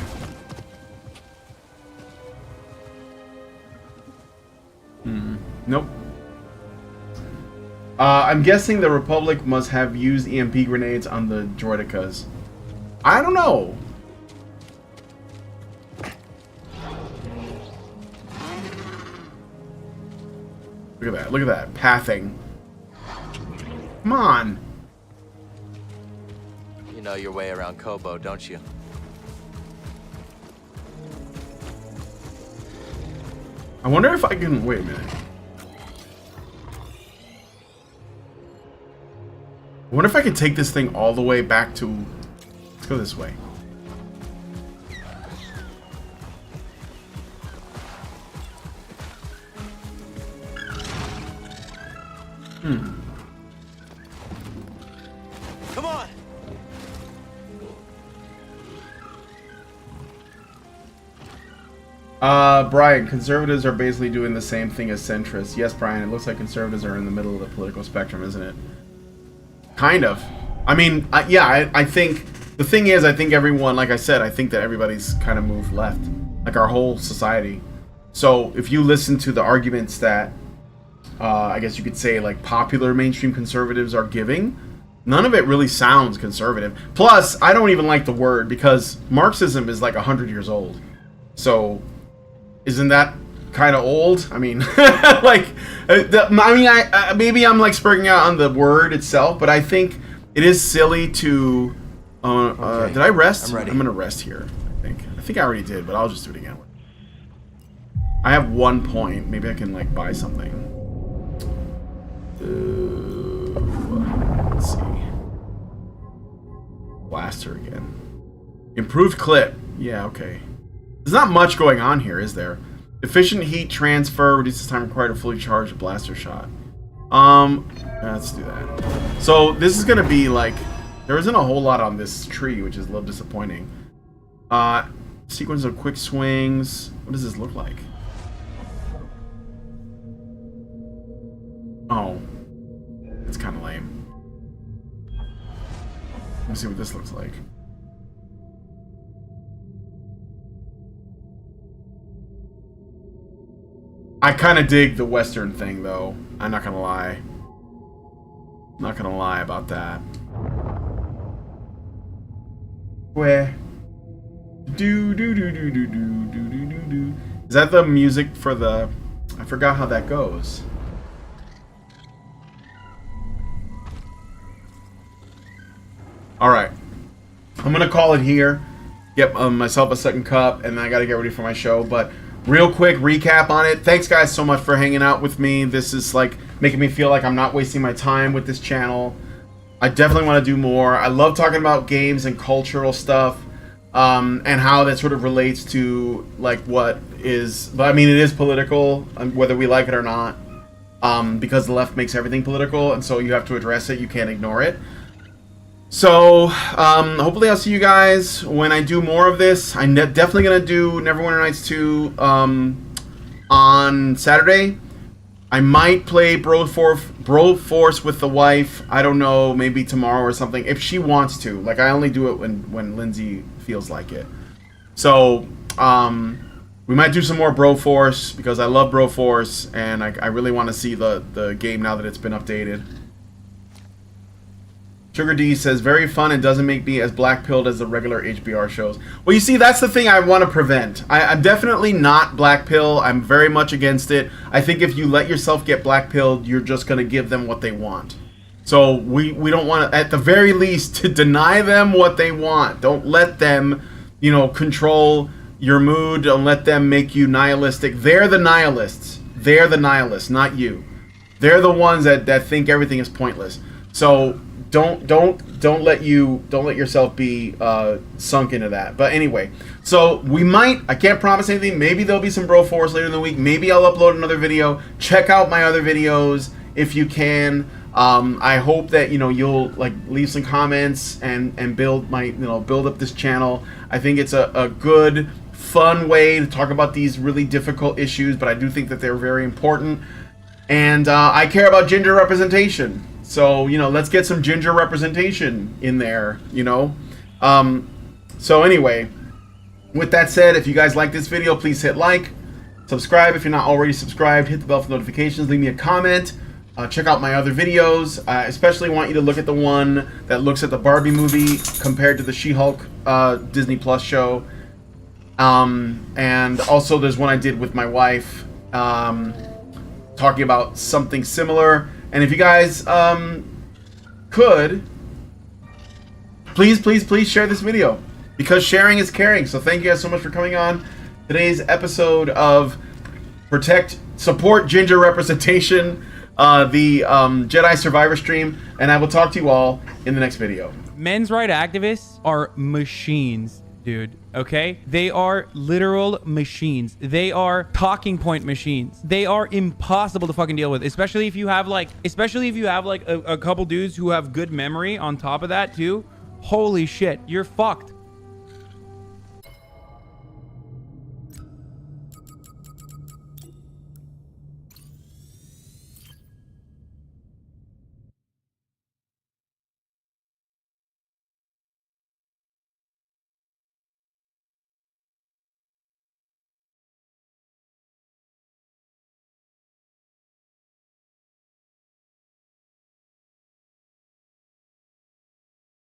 Nope. I'm guessing the Republic must have used EMP grenades on the Droidekas. I don't know. Look at that. Look at that. Pathing. Come on. You know your way around Kobo, don't you? I wonder if I can... Wait a minute. I wonder if I can take this thing all the way back to... Let's go this way. Brian, conservatives are basically doing the same thing as centrists. Yes, Brian, it looks like conservatives are in the middle of the political spectrum, isn't it? Kind of. I mean, yeah, I think the thing is, I think everyone, like I said, I think that everybody's kind of moved left, like our whole society. So if you listen to the arguments that, I guess you could say, like popular mainstream conservatives are giving, none of it really sounds conservative. Plus, I don't even like the word because Marxism is like 100 years old. So isn't that kind of old? I mean, like, I maybe I'm like spurring out on the word itself, but I think it is silly to. Okay. Did I rest? I'm ready. I'm gonna rest here. I think I already did, but I'll just do it again. I have 1 point. Maybe I can like buy something. Let's see. Blaster again. Improved clip. Yeah. Okay. There's not much going on here, is there? Efficient heat transfer reduces time required to fully charge a blaster shot. Let's do that. So this is gonna be like, there isn't a whole lot on this tree, which is a little disappointing. Sequence of quick swings. What does this look like? Oh, it's kind of lame. Let me see what this looks like. I kind of dig the Western thing, though. I'm not gonna lie. Not gonna lie about that. Where? Do do do do do do do do do do. Is that the music for the? I forgot how that goes. All right, I'm gonna call it here. Get myself a second cup, and then I gotta get ready for my show. But real quick recap on it. Thanks guys so much for hanging out with me. This is like making me feel like I'm not wasting my time with this channel. I definitely want to do more. I love talking about games and cultural stuff, and how that sort of relates to like what is. But I mean, it is political, whether we like it or not, because the left makes everything political, and so you have to address it. You can't ignore it. So, hopefully I'll see you guys when I do more of this. I'm definitely going to do Neverwinter Nights 2 on Saturday. I might play Broforce with the wife. I don't know, maybe tomorrow or something, if she wants to. Like, I only do it when Lindsay feels like it. So, we might do some more Broforce, because I love Broforce, and I really want to see the game now that it's been updated. Sugar D says, very fun and doesn't make me as black-pilled as the regular HBR shows. Well, you see, that's the thing I want to prevent. I'm definitely not black-pill. I'm very much against it. I think if you let yourself get black-pilled, you're just going to give them what they want. So we don't want to, at the very least, to deny them what they want. Don't let them, you know, control your mood. Don't let them make you nihilistic. They're the nihilists. They're the nihilists, not you. They're the ones that think everything is pointless. So don't let yourself be sunk into that. But anyway, so we might, I can't promise anything. Maybe there'll be some Broforce later in the week. Maybe I'll upload another video. Check out my other videos if you can. I hope that you'll like leave some comments and build build up this channel. I think it's a good, fun way to talk about these really difficult issues, but I do think that they're very important. And I care about gender representation. So, let's get some ginger representation in there, So anyway, with that said, if you guys like this video, please hit like, subscribe if you're not already subscribed, hit the bell for notifications, leave me a comment, check out my other videos. I especially want you to look at the one that looks at the Barbie movie compared to the She-Hulk Disney Plus show. And also there's one I did with my wife, talking about something similar. And if you guys could, please share this video, because sharing is caring. So thank you guys so much for coming on today's episode of Support Ginger Representation, the Jedi Survivor stream, and I will talk to you all in the next video. Men's rights activists are machines, dude. Okay, they are literal machines. They are talking point machines. They are impossible to fucking deal with, especially if you have like a couple dudes who have good memory on top of that too. Holy shit, you're fucked.